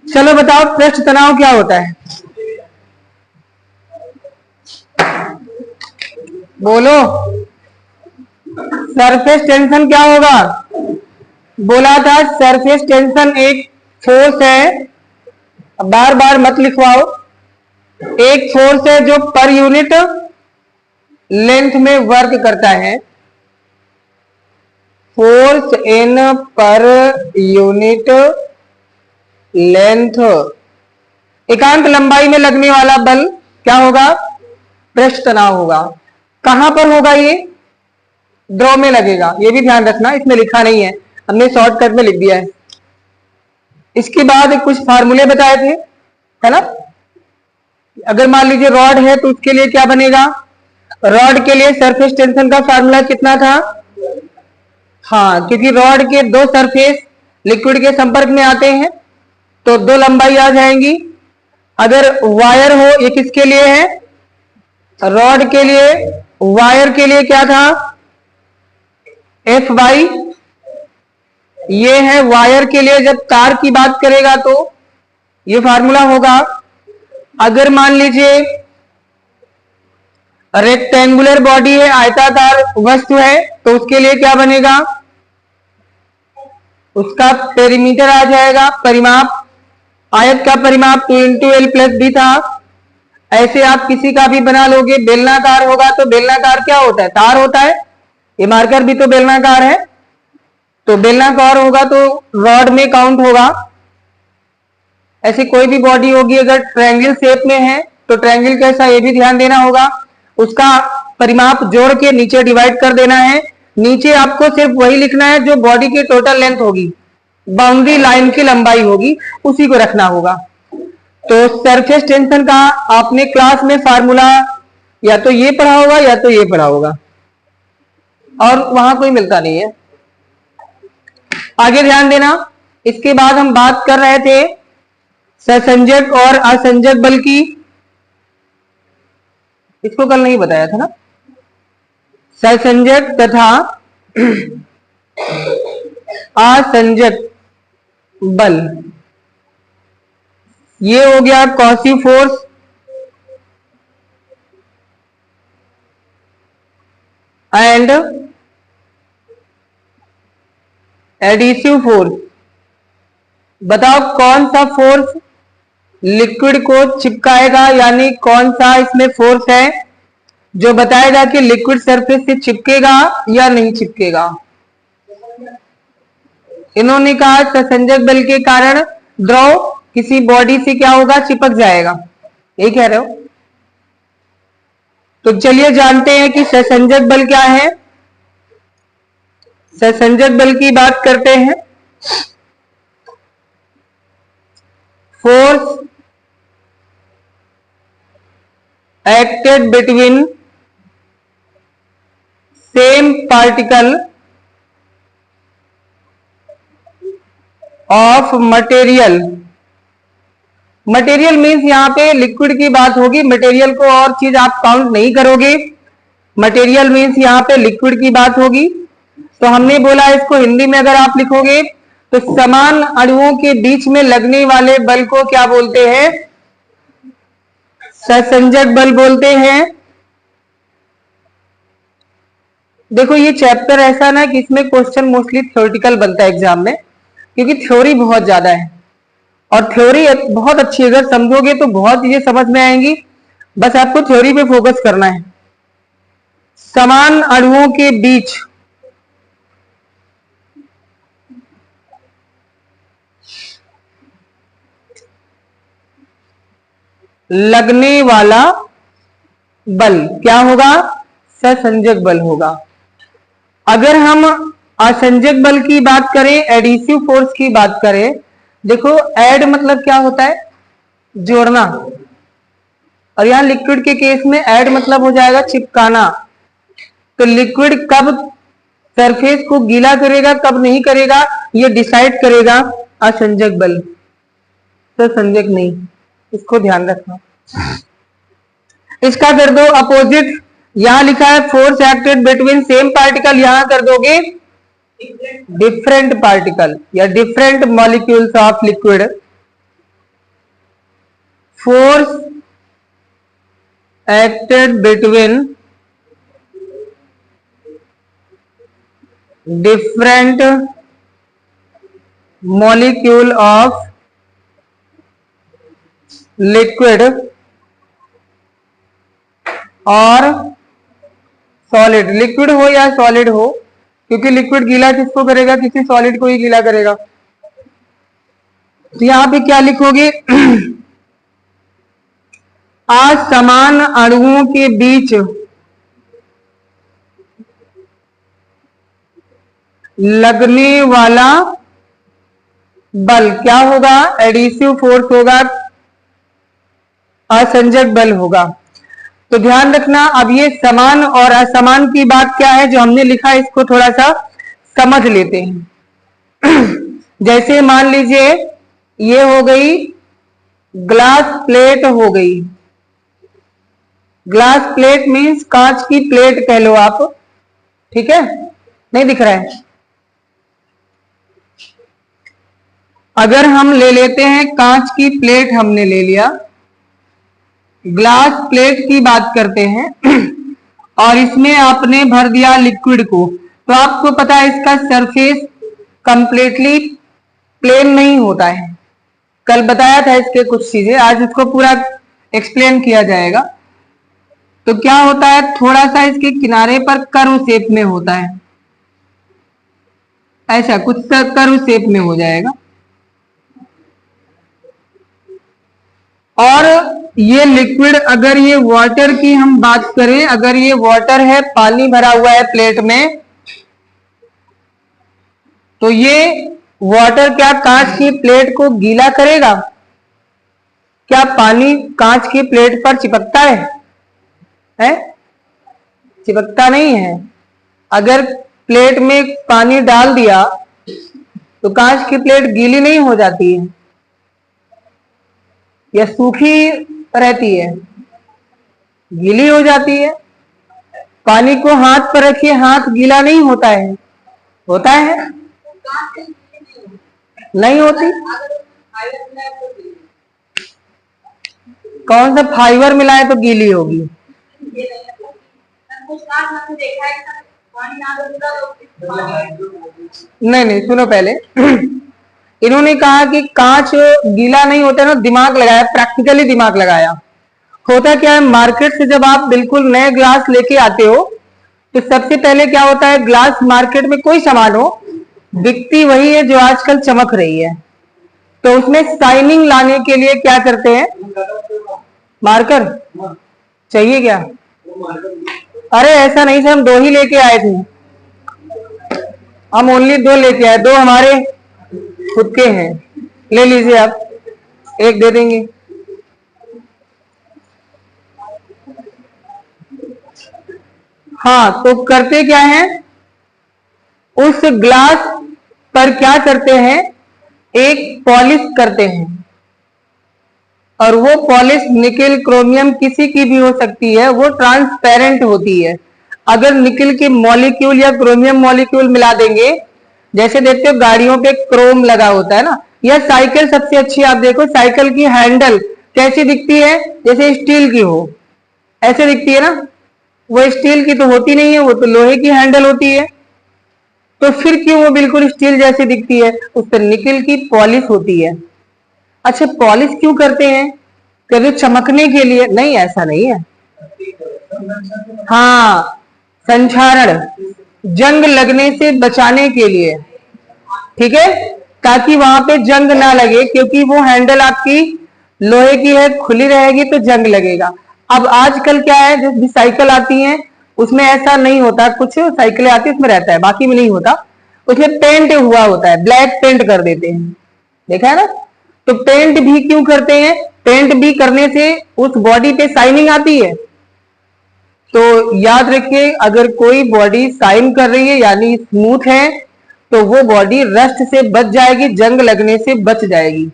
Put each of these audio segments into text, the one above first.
चलो बताओ पृष्ठ तनाव क्या होता है, बोलो। सरफेस टेंशन क्या होगा, बोला था सरफेस टेंशन एक फोर्स है, बार बार मत लिखवाओ, एक फोर्स है जो पर यूनिट लेंथ में वर्क करता है, force in per unit length, एकांक लंबाई में लगने वाला बल क्या होगा, पृष्ठ तनाव होगा। कहां पर होगा, ये ड्रॉ में लगेगा, ये भी ध्यान रखना, इसमें लिखा नहीं है, हमने शॉर्टकट में लिख दिया है। इसके बाद कुछ फार्मूले बताए थे, है ना। अगर मान लीजिए रॉड है तो उसके लिए क्या बनेगा, रॉड के लिए सरफेस टेंशन का फार्मूला कितना था, हाँ, क्योंकि रॉड के दो सरफेस लिक्विड के संपर्क में आते हैं तो दो लंबाई आ जाएंगी। अगर वायर हो, ये किसके लिए है, रॉड के लिए, वायर के लिए क्या था, एफ बाई, ये है वायर के लिए। जब तार की बात करेगा तो ये फार्मूला होगा। अगर मान लीजिए रेक्टेंगुलर बॉडी है, आयताकार वस्तु है, तो उसके लिए क्या बनेगा, उसका पेरीमीटर आ जाएगा, परिमाप, आयत का परिमाप 2 इंटू एल प्लस बी था। ऐसे आप किसी का भी बना लोगे, बेलनाकार होगा तो बेलनाकार क्या होता है, तार होता है, ये मार्कर भी तो बेलनाकार है, तो बेलनाकार होगा तो रॉड में काउंट होगा। ऐसी कोई भी बॉडी होगी अगर ट्रायंगल शेप में है तो ट्रायंगल कैसा, ये भी ध्यान देना होगा, उसका परिमाप जोड़ के नीचे डिवाइड कर देना है। नीचे आपको सिर्फ वही लिखना है जो बॉडी की टोटल लेंथ होगी, बाउंड्री लाइन की लंबाई होगी, उसी को रखना होगा। तो सरफेस टेंशन का आपने क्लास में फार्मूला या तो ये पढ़ा होगा या तो ये पढ़ा होगा, और वहां कोई मिलता नहीं है। आगे ध्यान देना। इसके बाद हम बात कर रहे थे ससंजक और असंजक बल की, इसको कल नहीं बताया था ना, ससंजक तथा असंजक बल, ये हो गया quasi force and adhesive force. बताओ कौन सा फोर्स लिक्विड को चिपकाएगा, यानी कौन सा इसमें फोर्स है जो बताएगा कि लिक्विड सरफेस से चिपकेगा या नहीं चिपकेगा। इन्होंने कहा ससंजक बल के कारण द्रव किसी बॉडी से क्या होगा, चिपक जाएगा, यही कह रहे हो। तो चलिए जानते हैं कि ससंजक बल क्या है। ससंजक बल की बात करते हैं। Force acted between same particle of material, material means यहां पे लिक्विड की बात होगी, मटेरियल को और चीज आप काउंट नहीं करोगे, मटेरियल मीन्स यहां पे लिक्विड की बात होगी। तो हमने बोला इसको हिंदी में अगर आप लिखोगे तो समान अणुओं के बीच में लगने वाले बल को क्या बोलते हैं, ससंजक बल बोलते हैं। देखो ये चैप्टर ऐसा ना कि इसमें क्वेश्चन मोस्टली थ्योरेटिकल बनता है एग्जाम में, क्योंकि थ्योरी बहुत ज्यादा है, और थ्योरी बहुत अच्छी अगर समझोगे तो बहुत चीजें समझ में आएंगी। बस आपको थ्योरी पे फोकस करना है। समान अणुओं के बीच लगने वाला बल क्या होगा, ससंजक बल होगा। अगर हम असंजक बल की बात करें, एडिसिव फोर्स की बात करें, देखो ऐड मतलब क्या होता है, जोड़ना, और यहां लिक्विड के केस में ऐड मतलब हो जाएगा चिपकाना। तो लिक्विड कब सरफेस को गीला करेगा कब नहीं करेगा ये डिसाइड करेगा असंजक बल, ससंजक नहीं, इसको ध्यान रखना। इसका कर दो अपोजिट, यहां लिखा है force acted between same particle, यहां कर दोगे डिफरेंट पार्टिकल या different molecules of liquid. force acted between different molecule of liquid और सॉलिड, लिक्विड हो या सॉलिड हो, क्योंकि लिक्विड गीला किसको करेगा, किसी सॉलिड को ही गीला करेगा। तो यहां पे क्या लिखोगे, असमान अणुओं के बीच लगने वाला बल क्या होगा, एडिसिव फोर्स होगा, असंजक बल होगा। तो ध्यान रखना, अब ये समान और असमान की बात क्या है जो हमने लिखा है, इसको थोड़ा सा समझ लेते हैं। जैसे मान लीजिए ये हो गई ग्लास प्लेट हो गई, ग्लास प्लेट मीन्स कांच की प्लेट कह लो आप, ठीक है, नहीं दिख रहा है। अगर हम ले लेते हैं कांच की प्लेट, हमने ले लिया, ग्लास प्लेट की बात करते हैं और इसमें आपने भर दिया लिक्विड को, तो आपको पता है इसका सरफेस कंप्लीटली प्लेन नहीं होता है। कल बताया था इसके कुछ चीजें, आज इसको पूरा एक्सप्लेन किया जाएगा। तो क्या होता है, थोड़ा सा इसके किनारे पर कर्व शेप में होता है, ऐसा कुछ कर्व शेप में हो जाएगा। और ये लिक्विड, अगर ये वाटर की हम बात करें, अगर ये वाटर है, पानी भरा हुआ है प्लेट में, तो ये वाटर क्या कांच की प्लेट को गीला करेगा? क्या पानी कांच की प्लेट पर चिपकता है? चिपकता नहीं है। अगर प्लेट में पानी डाल दिया तो कांच की प्लेट गीली नहीं हो जाती है या सूखी रहती है? गीली हो जाती है। पानी को हाथ पर रखिए, हाथ गीला नहीं होता है? होता है? नहीं होती। कौन सा फाइबर मिलाए तो गीली होगी? नहीं नहीं, सुनो पहले। इन्होंने कहा कि कांच गीला नहीं होता ना, दिमाग लगाया, प्रैक्टिकली दिमाग लगाया। होता क्या है, मार्केट से जब आप बिल्कुल नए ग्लास लेके आते हो तो सबसे पहले क्या होता है, ग्लास मार्केट में कोई सामान हो, बिकती वही है जो आजकल चमक रही है। तो उसमें शाइनिंग लाने के लिए क्या करते हैं, मार्कर चाहिए क्या? अरे ऐसा नहीं सर, हम 2 ही लेके आए थे, हम ओनली 2 लेके आए, 2 हमारे खुद के हैं, ले लीजिए आप, 1 दे देंगे। हाँ, तो करते क्या है, उस ग्लास पर क्या करते हैं, एक पॉलिश करते हैं, और वो पॉलिश निकेल क्रोमियम किसी की भी हो सकती है, वो ट्रांसपेरेंट होती है। अगर निकेल के मॉलिक्यूल या क्रोमियम मॉलिक्यूल मिला देंगे, जैसे देखते हो गाड़ियों पे क्रोम लगा होता है ना, या साइकिल सबसे अच्छी, आप देखो साइकिल की हैंडल कैसी दिखती है, जैसे स्टील की हो, ऐसे दिखती है ना। वो स्टील की तो होती नहीं है, वो तो लोहे की हैंडल होती है। तो फिर क्यों वो बिल्कुल स्टील जैसी दिखती है? उस पर निकेल की पॉलिश होती है। अच्छा, पॉलिश क्यों करते हैं? कभी चमकने के लिए? नहीं, ऐसा नहीं है। हाँ, संक्षारण, जंग लगने से बचाने के लिए, ठीक है, ताकि वहां पे जंग ना लगे, क्योंकि वो हैंडल आपकी लोहे की है, खुली रहेगी तो जंग लगेगा। अब आजकल क्या है, जो भी साइकिल आती है उसमें ऐसा नहीं होता, कुछ साइकिलें आती है उसमें रहता है, बाकी में नहीं होता, उसमें पेंट हुआ होता है, ब्लैक पेंट कर देते हैं, देखा है ना। तो पेंट भी क्यों करते हैं? पेंट भी करने से उस बॉडी पे शाइनिंग आती है। तो याद रखिए, अगर कोई बॉडी शाइन कर रही है यानी स्मूथ है, तो वो बॉडी रस्ट से बच जाएगी, जंग लगने से बच जाएगी।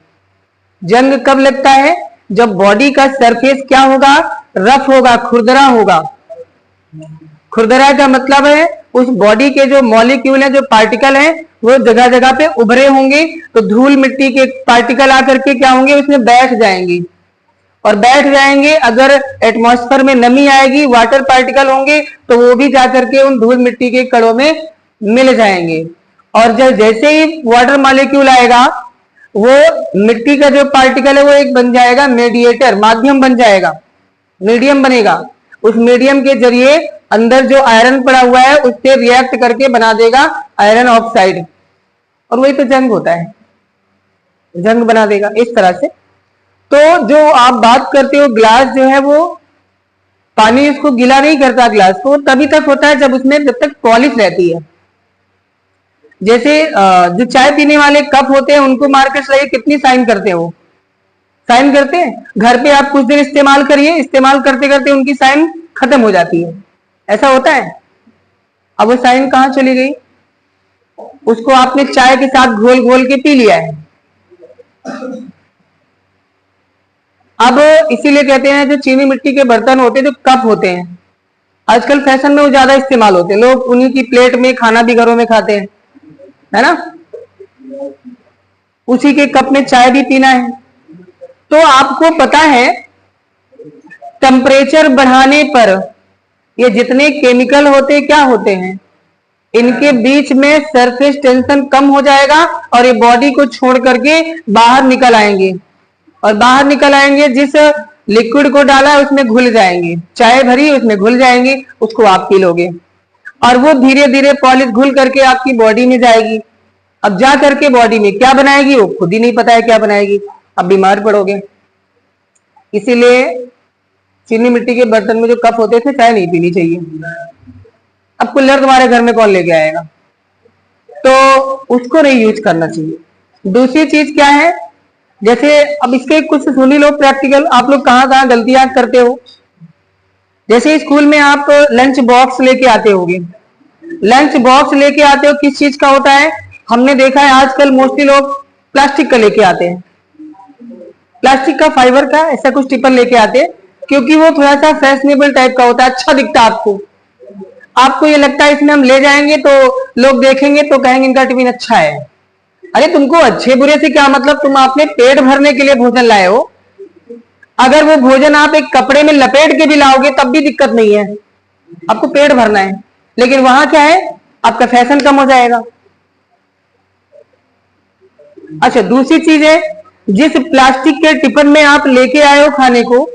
जंग कब लगता है? जब बॉडी का सरफेस क्या होगा, रफ होगा, खुरदरा होगा। खुरदरा का मतलब है उस बॉडी के जो मॉलिक्यूल है, जो पार्टिकल है, वो जगह जगह पे उभरे होंगे, तो धूल मिट्टी के पार्टिकल आकर के क्या होंगे, उसमें बैठ जाएंगे, और बैठ जाएंगे। अगर एटमॉस्फेयर में नमी आएगी, वाटर पार्टिकल होंगे, तो वो भी जाकर के उन धूल मिट्टी के कणों में मिल जाएंगे। और जब जैसे ही वाटर मॉलिक्यूल आएगा, वो मिट्टी का जो पार्टिकल है वो एक बन जाएगा मीडिएटर, माध्यम बन जाएगा, मीडियम बनेगा। उस मीडियम के जरिए अंदर जो आयरन पड़ा हुआ है उससे रिएक्ट करके बना देगा आयरन ऑक्साइड, और वही तो जंग होता है, जंग बना देगा इस तरह से। तो जो आप बात करते हो ग्लास जो है वो पानी इसको गीला नहीं करता, ग्लास को तभी तक होता है जब तक पॉलिश रहती है। जैसे जो चाय पीने वाले कप होते हैं उनको मार्केट लगे कितनी साइन करते हैं, वो साइन करते हैं। घर पे आप कुछ दिन इस्तेमाल करिए, इस्तेमाल करते करते उनकी साइन खत्म हो जाती है, ऐसा होता है। अब वो साइन कहां चली गई? उसको आपने चाय के साथ घोल घोल के पी लिया है। अब इसीलिए कहते हैं जो चीनी मिट्टी के बर्तन होते हैं, जो कप होते हैं, आजकल फैशन में वो ज्यादा इस्तेमाल होते हैं। लोग उन्हीं की प्लेट में खाना भी घरों में खाते हैं, है ना, उसी के कप में चाय भी पीना है। तो आपको पता है टेम्परेचर बढ़ाने पर ये जितने केमिकल होते क्या होते हैं, इनके बीच में सरफेस टेंशन कम हो जाएगा और ये बॉडी को छोड़ करके बाहर निकल आएंगे, और बाहर निकल आएंगे जिस लिक्विड को डाला है उसमें घुल जाएंगे। चाय भरी उसमें घुल जाएंगे, उसको आप पी लोगे, और वो धीरे धीरे पॉलिश घुल करके आपकी बॉडी में जाएगी। अब जा करके बॉडी में क्या बनाएगी वो खुद ही नहीं पता है क्या बनाएगी, अब बीमार पड़ोगे। इसीलिए चीनी मिट्टी के बर्तन में जो कप होते थे चाय नहीं पीनी चाहिए। अब कुल्हड़ तुम्हारे घर में कौन लेके आएगा, तो उसको नहीं यूज करना चाहिए। दूसरी चीज क्या है, जैसे अब इसके कुछ सुनी लो प्रैक्टिकल, आप लोग कहां कहां गलतियां करते हो। जैसे स्कूल में आप लंच बॉक्स लेके आते होगे, लंच बॉक्स लेके आते हो किस चीज का होता है, हमने देखा है आजकल मोस्टली लोग प्लास्टिक का लेके आते हैं, प्लास्टिक का, फाइबर का, ऐसा कुछ टिफिन लेके आते हैं, क्योंकि वो थोड़ा सा फैशनेबल टाइप का होता है, अच्छा दिखता है आपको। आपको ये लगता है इसमें हम ले जाएंगे तो लोग देखेंगे तो कहेंगे इनका टिफिन अच्छा है। अरे तुमको अच्छे बुरे से क्या मतलब, तुम अपने पेट भरने के लिए भोजन लाए हो। अगर वो भोजन आप एक कपड़े में लपेट के भी लाओगे तब भी दिक्कत नहीं है, आपको पेट भरना है। लेकिन वहां क्या है, आपका फैशन कम हो जाएगा। अच्छा, दूसरी चीज है, जिस प्लास्टिक के टिफिन में आप लेके आए हो खाने को,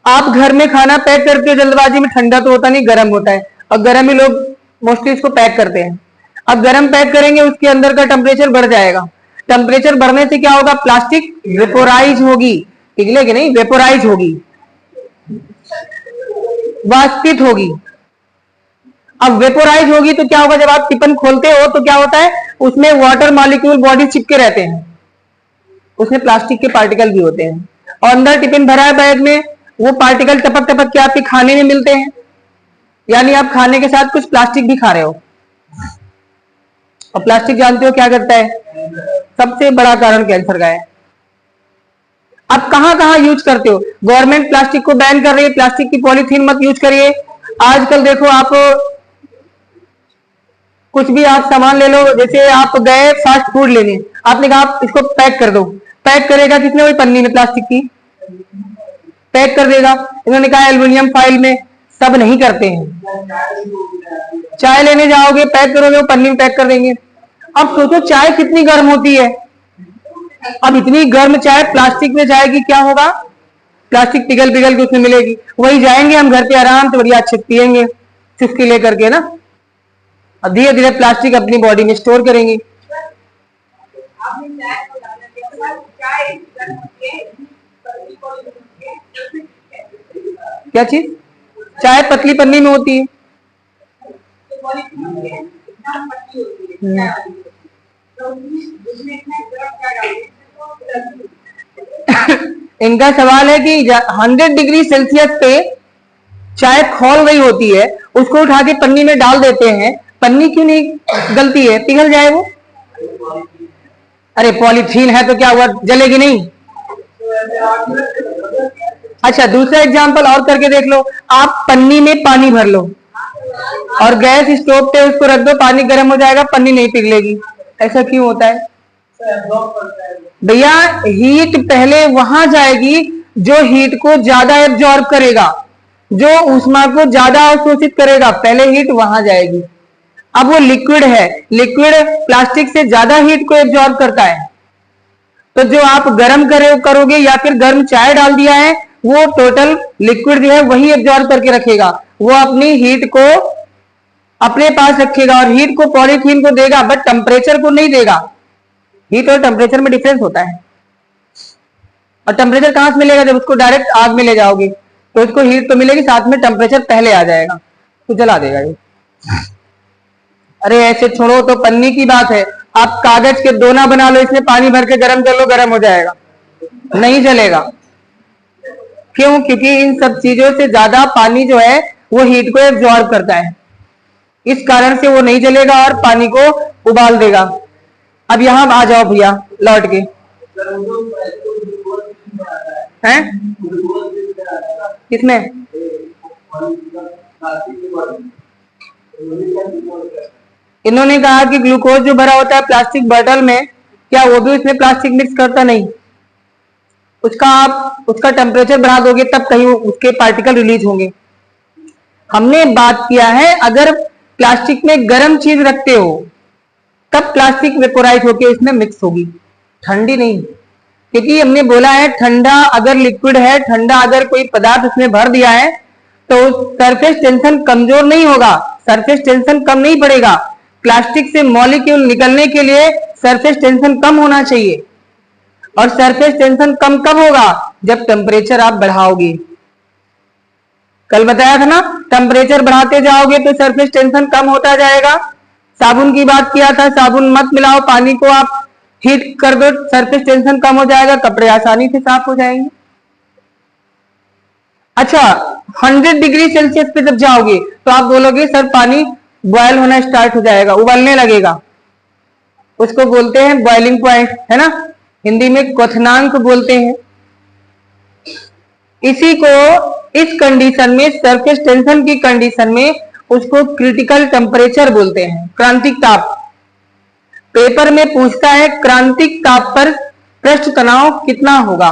आप घर में खाना पैक करते हो जल्दबाजी में, ठंडा तो होता नहीं, गर्म होता है, और गर्म ही लोग मोस्टली इसको पैक करते हैं। अब गर्म पैक करेंगे उसके अंदर का टेम्परेचर बढ़ जाएगा। टेम्परेचर बढ़ने से क्या होगा, प्लास्टिक वेपोराइज होगी, पिघलेगी नहीं, वेपोराइज होगी, वाष्पित होगी। अब वेपोराइज होगी तो क्या होगा, जब आप टिफिन खोलते हो तो क्या होता है, उसमें वाटर मॉलिक्यूल बॉडी चिपके रहते हैं, उसमें प्लास्टिक के पार्टिकल भी होते हैं, और अंदर टिफिन भरा है बैग में, वो पार्टिकल टपक टपक के आपके खाने में मिलते हैं, यानी आप खाने के साथ कुछ प्लास्टिक भी खा रहे हो। और प्लास्टिक जानते हो क्या करता है, सबसे बड़ा कारण कैंसर का है। अब कहां कहां यूज करते हो, गवर्नमेंट प्लास्टिक को बैन कर रही है, प्लास्टिक की पॉलीथीन मत यूज करिए। आजकल देखो, आप कुछ भी आप सामान ले लो, जैसे आप गए फास्ट फूड लेने, आपने कहा आप इसको पैक कर दो, पैक करेगा किसने, वही पन्नी में प्लास्टिक की पैक कर देगा। इन्होंने कहा एल्युमिनियम फॉइल में, सब नहीं करते हैं। चाय लेने जाओगे पैक करोगे, वो पन्नी में पैक कर देंगे। अब सोचो चाय कितनी गर्म होती है, अब इतनी गर्म चाय प्लास्टिक में जाएगी, क्या होगा, प्लास्टिक पिघल पिघल के उसमें मिलेगी। वही जाएंगे हम घर पे आराम से बढ़िया अच्छे पियेंगे चुस्की लेकर के ना, और धीरे धीरे प्लास्टिक अपनी बॉडी में स्टोर करेंगे। क्या चीज, चाय पतली पन्नी में होती है। इनका सवाल है कि 100 डिग्री सेल्सियस पे चाय खोल रही होती है, उसको उठा के पन्नी में डाल देते हैं, पन्नी क्यों नहीं गलती है, पिघल जाए वो। अरे पॉलीथीन है तो क्या हुआ, जलेगी नहीं। अच्छा, दूसरा एग्जांपल और करके देख लो, आप पन्नी में पानी भर लो और गैस स्टोव पे उसको रख दो, पानी गर्म हो जाएगा, पन्नी नहीं पिघलेगी, ऐसा क्यों होता है। भैया हीट पहले वहां जाएगी जो हीट को ज्यादा एब्जॉर्ब करेगा, जो ऊष्मा को ज्यादा अवशोषित करेगा, पहले हीट वहां जाएगी। अब वो लिक्विड है, लिक्विड प्लास्टिक से ज्यादा हीट को एब्जॉर्ब करता है, तो जो आप गर्म करोगे या फिर गर्म चाय डाल दिया है, वो टोटल लिक्विड जो है वही एब्जॉर्ब करके रखेगा, वो अपनी हीट को अपने पास रखेगा और हीट को पॉलीथीन को देगा, बट टेम्परेचर को नहीं देगा। हीट और टेम्परेचर में डिफरेंस होता है। और टेम्परेचर कहां से मिलेगा? जब उसको डायरेक्ट आग में ले जाओगे तो उसको हीट तो मिलेगी, साथ में टेम्परेचर पहले आ जाएगा तो जला देगा ये। अरे ऐसे छोड़ो तो पन्नी की बात है, आप कागज के दोना बना लो, इसमें पानी भर के गर्म कर लो, गर्म हो जाएगा, नहीं जलेगा। क्यों? क्योंकि इन सब चीजों से ज्यादा पानी जो है वो हीट को एब्जॉर्ब करता है, इस कारण से वो नहीं जलेगा और पानी को उबाल देगा। अब यहां आ जाओ भैया लौट के, हैं किसमें? इन्होंने कहा कि ग्लूकोज जो भरा होता है प्लास्टिक बॉटल में, क्या वो भी उसमें प्लास्टिक मिक्स करता? नहीं, उसका टेम्परेचर बढ़ा दोगे तब कहीं उसके पार्टिकल रिलीज होंगे। हमने बात किया है अगर प्लास्टिक में गर्म चीज रखते हो तब प्लास्टिक वेपोराइज होकर इसमें मिक्स होगी, ठंडी नहीं। क्योंकि हमने बोला है ठंडा अगर लिक्विड है, ठंडा अगर कोई पदार्थ उसमें भर दिया है तो सरफेस टेंशन कमजोर नहीं होगा, सरफेस टेंशन कम नहीं पड़ेगा। प्लास्टिक से मॉलिक्यूल निकलने के लिए सरफेस टेंशन कम होना चाहिए, और सरफेस टेंशन कम कब होगा? जब टेम्परेचर आप बढ़ाओगे। कल बताया था ना, टेम्परेचर बढ़ाते जाओगे तो सरफेस टेंशन कम होता जाएगा। साबुन की बात किया था, साबुन मत मिलाओ, पानी को आप हीट कर दो, सरफेस टेंशन कम हो जाएगा, कपड़े आसानी से साफ हो जाएंगे। अच्छा, 100 डिग्री सेल्सियस पे जब जाओगे तो आप बोलोगे सर पानी बॉयल होना स्टार्ट हो जाएगा, उबलने लगेगा, उसको बोलते हैं बॉइलिंग पॉइंट, है ना, हिंदी में क्वथनांक बोलते हैं। इसी को इस कंडीशन में, सरफेस टेंशन की कंडीशन में, उसको क्रिटिकल टेम्परेचर बोलते हैं, क्रांतिक ताप। पेपर में पूछता है क्रांतिक ताप पर पृष्ठ तनाव कितना होगा,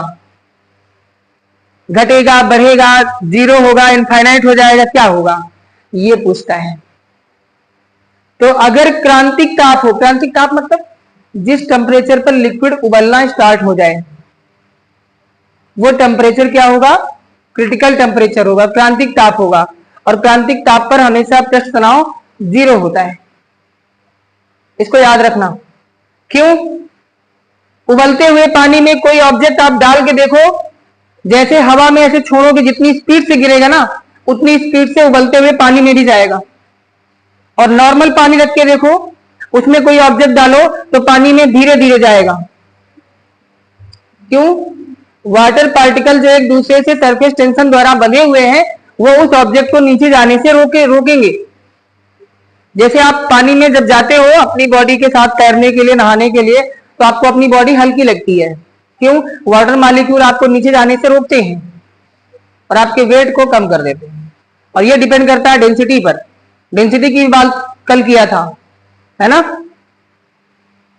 घटेगा, बढ़ेगा, जीरो होगा, इनफाइनाइट हो जाएगा, क्या होगा, ये पूछता है। तो अगर क्रांतिक ताप हो, क्रांतिक ताप मतलब जिस टेम्परेचर पर लिक्विड उबलना स्टार्ट हो जाए वो टेम्परेचर क्या होगा? क्रिटिकल टेम्परेचर होगा, क्रांतिक ताप होगा। और क्रांतिक ताप पर हमेशा पृष्ठ तनाव 0 होता है, इसको याद रखना। क्यों? उबलते हुए पानी में कोई ऑब्जेक्ट आप डाल के देखो, जैसे हवा में ऐसे छोड़ोगे, जितनी स्पीड से गिरेगा ना उतनी स्पीड से उबलते हुए पानी में भी जाएगा। और नॉर्मल पानी रख के देखो, उसमें कोई ऑब्जेक्ट डालो तो पानी में धीरे धीरे जाएगा। क्यों? वाटर पार्टिकल जो एक दूसरे से सरफेस टेंशन द्वारा बंधे हुए हैं वो उस ऑब्जेक्ट को नीचे जाने से रोकेंगे। जैसे आप पानी में जब जाते हो अपनी बॉडी के साथ तैरने के लिए, नहाने के लिए, तो आपको अपनी बॉडी हल्की लगती है। क्यों? वाटर मॉलिक्यूल आपको नीचे जाने से रोकते हैं और आपके वेट को कम कर देते हैं। और ये डिपेंड करता है डेंसिटी पर, डेंसिटी की बात कल किया था, है ना।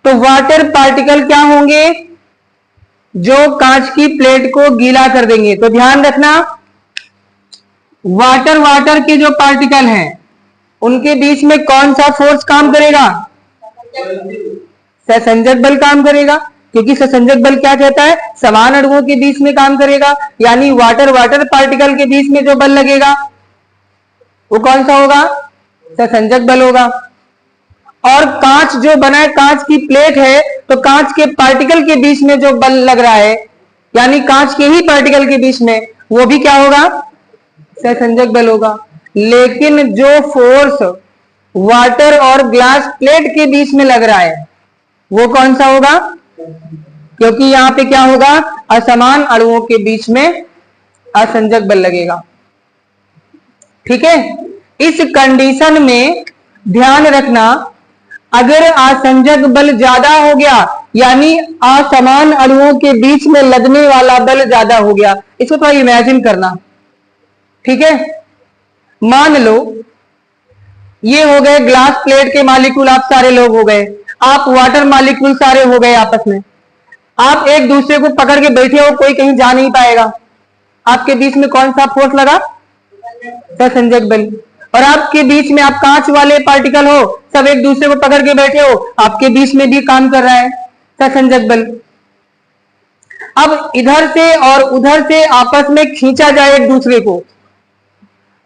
तो वाटर पार्टिकल क्या होंगे? जो कांच की प्लेट को गीला कर देंगे। तो ध्यान रखना, वाटर के जो पार्टिकल हैं उनके बीच में कौन सा फोर्स काम करेगा? सहसंजक बल काम करेगा। क्योंकि सहसंजक बल क्या कहता है? समान अणुओं के बीच में काम करेगा। यानी वाटर पार्टिकल के बीच में जो बल लगेगा वो कौन सा होगा? सहसंजक बल होगा। और कांच जो बना है, कांच की प्लेट है, तो कांच के पार्टिकल के बीच में जो बल लग रहा है, यानी कांच के ही पार्टिकल के बीच में, वो भी क्या होगा? सहसंजक बल होगा। लेकिन जो फोर्स वाटर और ग्लास प्लेट के बीच में लग रहा है वो कौन सा होगा? क्योंकि यहां पे क्या होगा? असमान अणुओं के बीच में असंजक बल लगेगा। ठीक है, इस कंडीशन में ध्यान रखना, अगर असंजक बल ज्यादा हो गया यानी असमान अणुओं के बीच में लगने वाला बल ज्यादा हो गया, इसको थोड़ा इमेजिन करना। ठीक है, मान लो ये हो गए ग्लास प्लेट के मॉलिक्यूल, आप सारे लोग हो गए। आप वाटर मॉलिक्यूल सारे हो गए आपस में, आप एक दूसरे को पकड़ के बैठे हो, कोई कहीं जा नहीं पाएगा। आपके बीच में कौन सा फोर्स लगा? सहसंजक बल। और आपके बीच में आप कांच वाले पार्टिकल हो, सब एक दूसरे को पकड़ के बैठे हो, आपके बीच में भी काम कर रहा है सहसंजक बल। अब इधर से और उधर से आपस में खींचा जाए एक दूसरे को,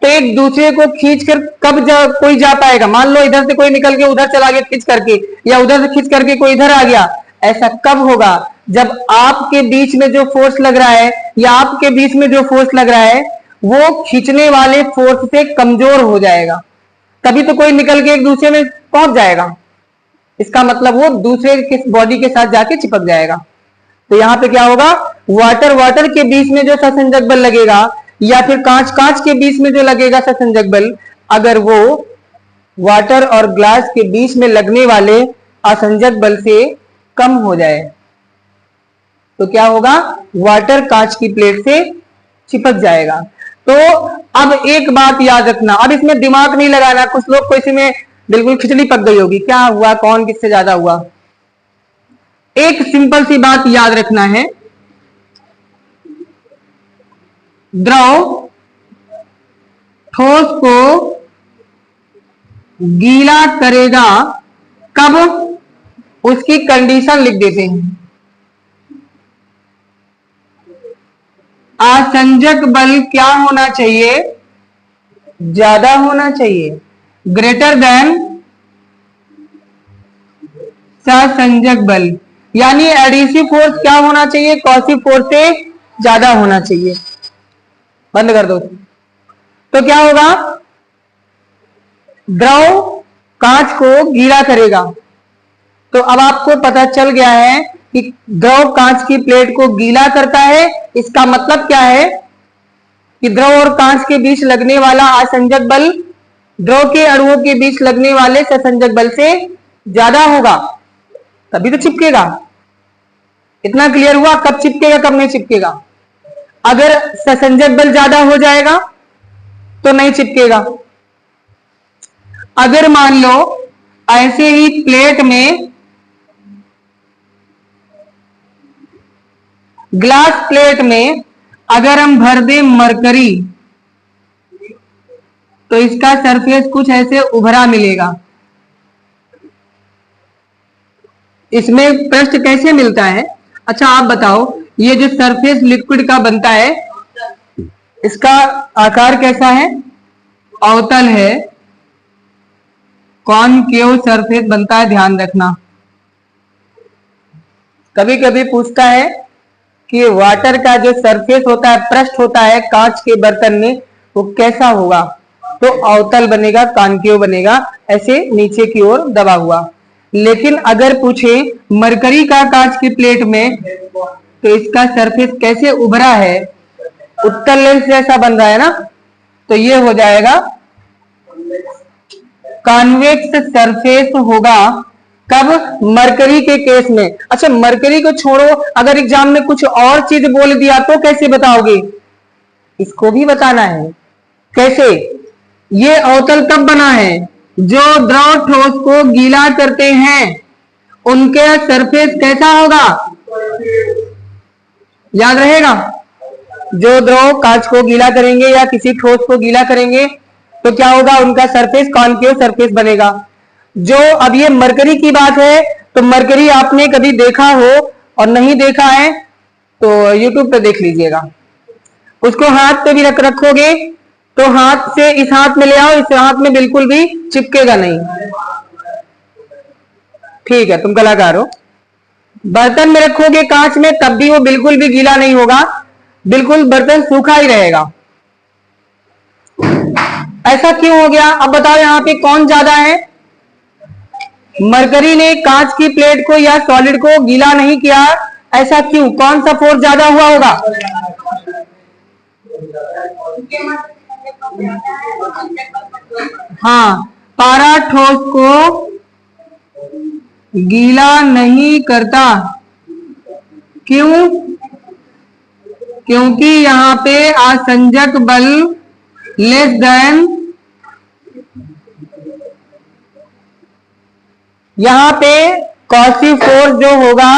तो एक दूसरे को खींचकर कब कोई जा पाएगा? मान लो इधर से कोई निकल के उधर चला गया खींच करके, या उधर से खींच करके कोई इधर आ गया। ऐसा कब होगा? जब आपके बीच में जो फोर्स लग रहा है या आपके बीच में जो फोर्स लग रहा है वो खींचने वाले फोर्स से कमजोर हो जाएगा, तभी तो कोई निकल के एक दूसरे में पहुंच जाएगा। इसका मतलब वो दूसरे के बॉडी के साथ जाके चिपक जाएगा। तो यहां पे क्या होगा? वाटर वाटर के बीच में जो सहसंजक बल लगेगा या फिर कांच कांच के बीच में जो लगेगा सहसंजक बल, अगर वो वाटर और ग्लास के बीच में लगने वाले असंजक बल से कम हो जाए तो क्या होगा? वाटर कांच की प्लेट से चिपक जाएगा। तो अब एक बात याद रखना, अब इसमें दिमाग नहीं लगाना। कुछ लोग को इसमें बिल्कुल खिचड़ी पक गई होगी, क्या हुआ, कौन किससे ज्यादा हुआ। एक सिंपल सी बात याद रखना है, द्रव ठोस को गीला करेगा कब? उसकी कंडीशन लिख देते हैं। आसंजक बल क्या होना चाहिए? ज्यादा होना चाहिए, ग्रेटर देन सहसंजक बल। यानी एडिसिव फोर्स क्या होना चाहिए? कॉसिव फोर्स से ज्यादा होना चाहिए। बंद कर दो। तो क्या होगा? द्रव कांच को गीला करेगा। तो अब आपको पता चल गया है कि द्रव कांच की प्लेट को गीला करता है। इसका मतलब क्या है कि द्रव और कांच के बीच लगने वाला आसंजक बल द्रव के अणुओं के बीच लगने वाले सहसंजक बल से ज्यादा होगा, तभी तो चिपकेगा। इतना क्लियर हुआ? कब चिपकेगा कब नहीं चिपकेगा? अगर सहसंजक बल ज्यादा हो जाएगा तो नहीं चिपकेगा। अगर मान लो ऐसे ही प्लेट में, ग्लास प्लेट में अगर हम भर दें मरकरी तो इसका सरफेस कुछ ऐसे उभरा मिलेगा। इसमें पृष्ठ कैसे मिलता है? अच्छा आप बताओ, ये जो सरफेस लिक्विड का बनता है इसका आकार कैसा है? अवतल है, कॉनकेव सरफेस बनता है, ध्यान रखना। कभी कभी पूछता है कि वाटर का जो सरफेस होता है, पृष्ठ होता है कांच के बर्तन में, वो कैसा होगा? तो अवतल बनेगा, कॉनकेव बनेगा, ऐसे नीचे की ओर दबा हुआ। लेकिन अगर पूछे मरकरी का कांच की प्लेट में तो इसका सरफेस कैसे उभरा है? उत्तल लेंस जैसा बन रहा है ना, तो ये हो जाएगा कॉन्वेक्स सरफेस होगा। कब? मरकरी के केस में। अच्छा मरकरी को छोड़ो, अगर एग्जाम में कुछ और चीज बोल दिया तो कैसे बताओगे? इसको भी बताना है। कैसे? ये अवतल कब बना है? जो द्रव ठोस को गीला करते हैं उनके सरफेस कैसा होगा? याद रहेगा? जो द्रव कांच को गीला करेंगे या किसी ठोस को गीला करेंगे तो क्या होगा? उनका सरफेस कॉनकेव सरफेस बनेगा। जो अब ये मरकरी की बात है, तो मरकरी आपने कभी देखा हो और नहीं देखा है तो YouTube पे देख लीजिएगा। उसको हाथ पे भी रखोगे तो हाथ से इस हाथ में ले आओ, इस हाथ में बिल्कुल भी चिपकेगा नहीं। ठीक है, तुम कलाकार हो। बर्तन में रखोगे कांच में तब भी वो बिल्कुल भी गीला नहीं होगा, बिल्कुल बर्तन सूखा ही रहेगा। ऐसा क्यों हो गया? अब बताओ यहाँ पे कौन ज्यादा है? मरकरी ने कांच की प्लेट को या सॉलिड को गीला नहीं किया, ऐसा क्यों? कौन सा फोर्स ज्यादा हुआ होगा? हाँ, पारा ठोस को गीला नहीं करता। क्यों? क्योंकि यहाँ पे आसंजक बल यहाँ पे कॉसिव फोर्स जो होगा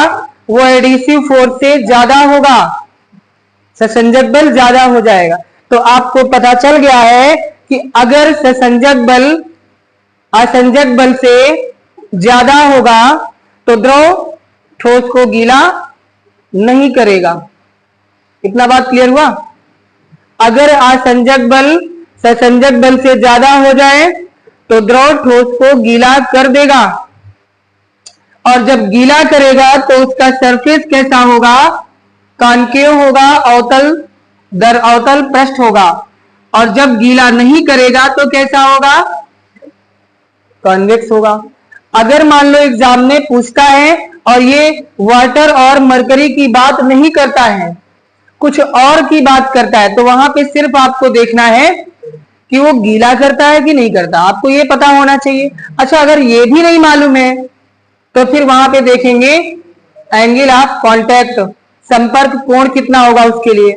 वो एडिसिव फोर्स से ज्यादा होगा, ससंजक बल ज्यादा हो जाएगा। तो आपको पता चल गया है कि अगर ससंजक बल असंजक बल से ज्यादा होगा तो द्रव ठोस को गीला नहीं करेगा। इतना बात क्लियर हुआ। अगर असंजक बल ससंजक बल से ज्यादा हो जाए तो द्रव ठोस को गीला कर देगा, और जब गीला करेगा तो उसका सरफेस कैसा होगा, कॉन्केव होगा, अवतल दर अवतल पृष्ठ होगा। और जब गीला नहीं करेगा तो कैसा होगा, कॉन्वेक्स होगा। अगर मान लो एग्जाम में पूछता है और ये वाटर और मरकरी की बात नहीं करता है, कुछ और की बात करता है, तो वहां पे सिर्फ आपको देखना है कि वो गीला करता है कि नहीं करता, आपको ये पता होना चाहिए। अच्छा, अगर ये भी नहीं मालूम है तो फिर वहां पे देखेंगे एंगल ऑफ कांटेक्ट, संपर्क कोण कितना होगा उसके लिए।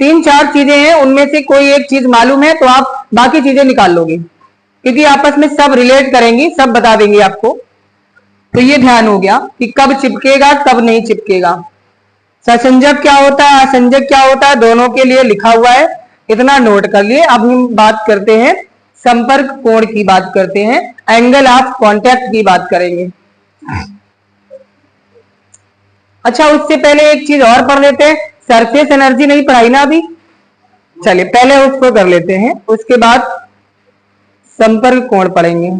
3-4 चीजें हैं, उनमें से कोई एक चीज मालूम है तो आप बाकी चीजें निकाल लोगे, क्योंकि आपस में सब रिलेट करेंगी, सब बता देंगे आपको। तो ये ध्यान हो गया कि कब चिपकेगा कब नहीं चिपकेगा, ससंजक क्या होता है असंजक क्या होता है, दोनों के लिए लिखा हुआ है, इतना नोट कर लिए। अब हम बात करते हैं संपर्क कोण की, बात करते हैं एंगल ऑफ कांटेक्ट की बात करेंगे। अच्छा, उससे पहले एक चीज और पढ़ लेते हैं, सरफेस एनर्जी नहीं पढ़ाई ना अभी, चलिए पहले उसको कर लेते हैं, उसके बाद संपर्क कोण पढ़ेंगे।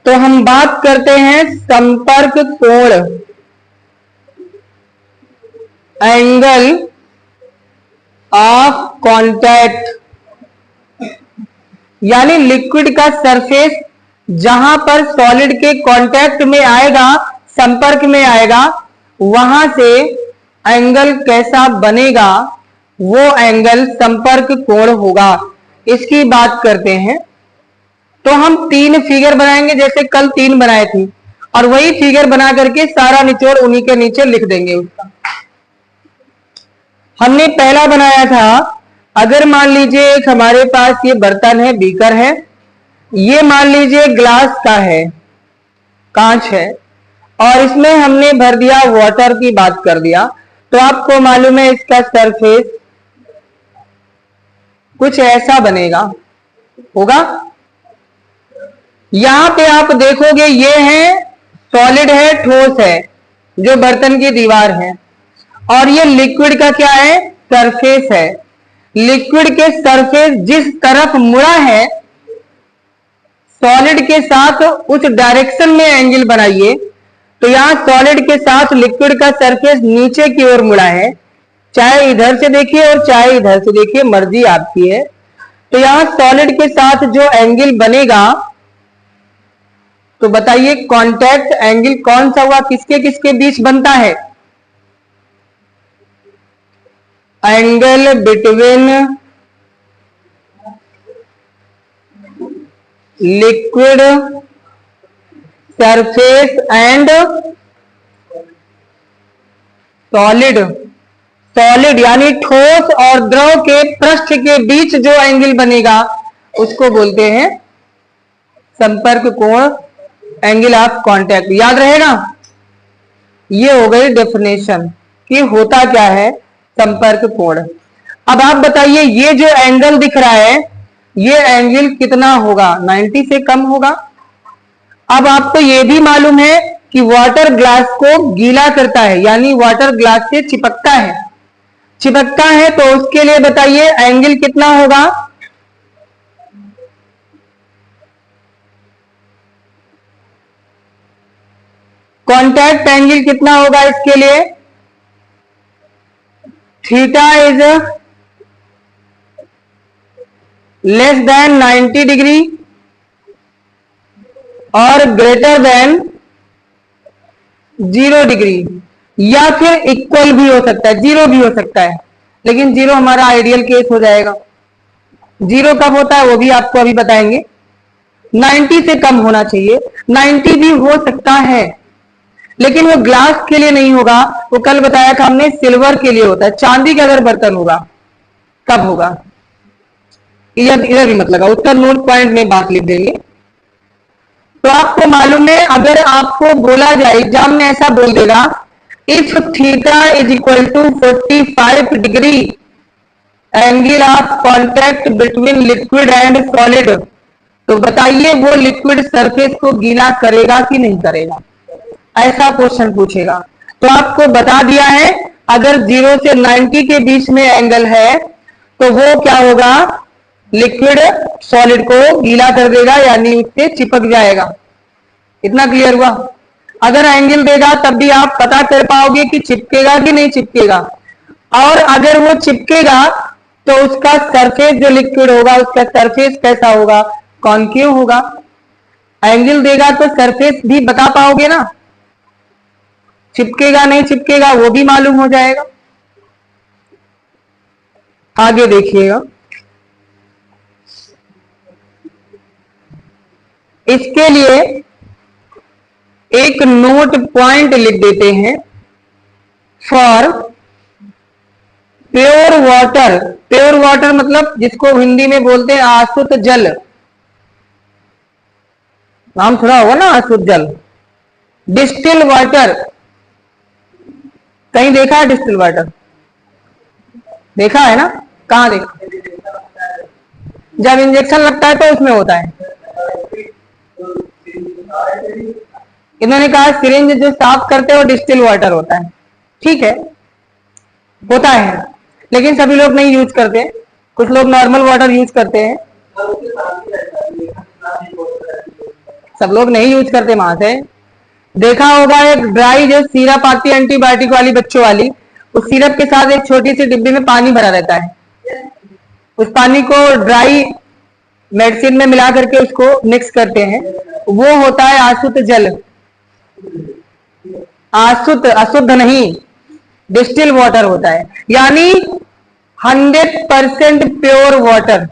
तो हम बात करते हैं संपर्क कोण, एंगल ऑफ कांटेक्ट, यानी लिक्विड का सरफेस जहां पर सॉलिड के कांटेक्ट में आएगा, संपर्क में आएगा, वहां से एंगल कैसा बनेगा, वो एंगल संपर्क कोण होगा। इसकी बात करते हैं। तो हम 3 फिगर बनाएंगे, जैसे कल 3 बनाए थे, और वही फिगर बना करके सारा निचोड़ उन्हीं के नीचे लिख देंगे उसका। हमने पहला बनाया था, अगर मान लीजिए एक हमारे पास ये बर्तन है, बीकर है, ये मान लीजिए ग्लास का है, कांच है, और इसमें हमने भर दिया वाटर की बात कर दिया, तो आपको मालूम है इसका सरफेस कुछ ऐसा बनेगा, होगा। यहां पे आप देखोगे ये है सॉलिड है, ठोस है, जो बर्तन की दीवार है, और ये लिक्विड का क्या है, सरफेस है। लिक्विड के सरफेस जिस तरफ मुड़ा है सॉलिड के साथ, उस डायरेक्शन में एंगल बनाइए। तो यहां सॉलिड के साथ लिक्विड का सरफेस नीचे की ओर मुड़ा है, चाहे इधर से देखिए और चाहे इधर से देखिए, मर्जी आपकी है। तो यहां सॉलिड के साथ जो एंगल बनेगा, तो बताइए कांटेक्ट एंगल कौन सा हुआ, किसके किसके बीच बनता है, angle between liquid surface and solid. Solid यानी ठोस और द्रव के पृष्ठ के बीच जो एंगल बनेगा उसको बोलते हैं संपर्क कोण, एंगल ऑफ कांटेक्ट। याद रहेगा, ये हो गई डेफिनेशन कि होता क्या है संपर्क कोण। अब आप बताइए ये जो एंगल दिख रहा है, ये एंगल कितना होगा, 90 से कम होगा। अब आपको ये भी मालूम है कि वाटर ग्लास को गीला करता है, यानी वाटर ग्लास से चिपकता है। चिपकता है तो उसके लिए बताइए एंगल कितना होगा, कांटेक्ट एंगल कितना होगा इसके लिए, theta is less than 90 degree और ग्रेटर देन 0 डिग्री, या फिर इक्वल भी हो सकता है, 0 भी हो सकता है, लेकिन 0 हमारा आइडियल केस हो जाएगा। 0 कब होता है वो भी आपको अभी बताएंगे। 90 से कम होना चाहिए। 90 भी हो सकता है, लेकिन वो ग्लास के लिए नहीं होगा। वो कल बताया था हमने, सिल्वर के लिए होता है। चांदी का अगर बर्तन होगा तब होगा। इधर इधर भी मत लगाओ, उत्तर नोट पॉइंट में बात लिख देंगे। तो आपको मालूम है, अगर आपको बोला जाए, एग्जाम में ऐसा बोल देगा, if theta is equal to 45 degree angle of contact between liquid and solid, तो बताइए वो लिक्विड सरफेस को गीला करेगा कि नहीं करेगा? ऐसा क्वेश्चन पूछेगा। तो आपको बता दिया है, अगर 0 से 90 के बीच में एंगल है तो वो क्या होगा, लिक्विड सॉलिड को गीला कर देगा, यानी उससे चिपक जाएगा। इतना क्लियर हुआ? अगर एंगल देगा तब भी आप पता कर पाओगे कि चिपकेगा कि नहीं चिपकेगा। और अगर वो चिपकेगा तो उसका सरफेस जो लिक्विड होगा उसका सरफेस कैसा होगा, कॉन्केव होगा। एंगल देगा तो सरफेस भी बता पाओगे ना, चिपकेगा नहीं चिपकेगा वो भी मालूम हो जाएगा। आगे देखिएगा, इसके लिए एक नोट पॉइंट लिख देते हैं। For pure water, pure water मतलब जिसको हिंदी में बोलते हैं आशुद्ध जल, नाम सुना होगा ना अशुद्ध जल। डिस्टिल वाटर, कहीं देखा है डिस्टिल वाटर? देखा है ना? कहां देखा? जब इंजेक्शन लगता है तो उसमें होता है। इन्होंने कहा सिरिंज जो साफ करते हैं वो डिस्टिल वाटर होता है। ठीक है, होता है, लेकिन सभी लोग नहीं यूज करते। कुछ लोग नॉर्मल वाटर यूज करते हैं, सब लोग नहीं यूज करते। वहां से देखा होगा, एक ड्राई जो सिरप आती है एंटीबायोटिक वाली बच्चों वाली, उस सिरप के साथ एक छोटी सी डिब्बी में पानी भरा रहता है। उस पानी को ड्राई मेडिसिन में मिला करके उसको मिक्स करते हैं, वो होता है अशुद्ध जल। अशुद्ध, अशुद्ध नहीं, डिस्टिल वाटर होता है, यानी 100% प्योर वाटर।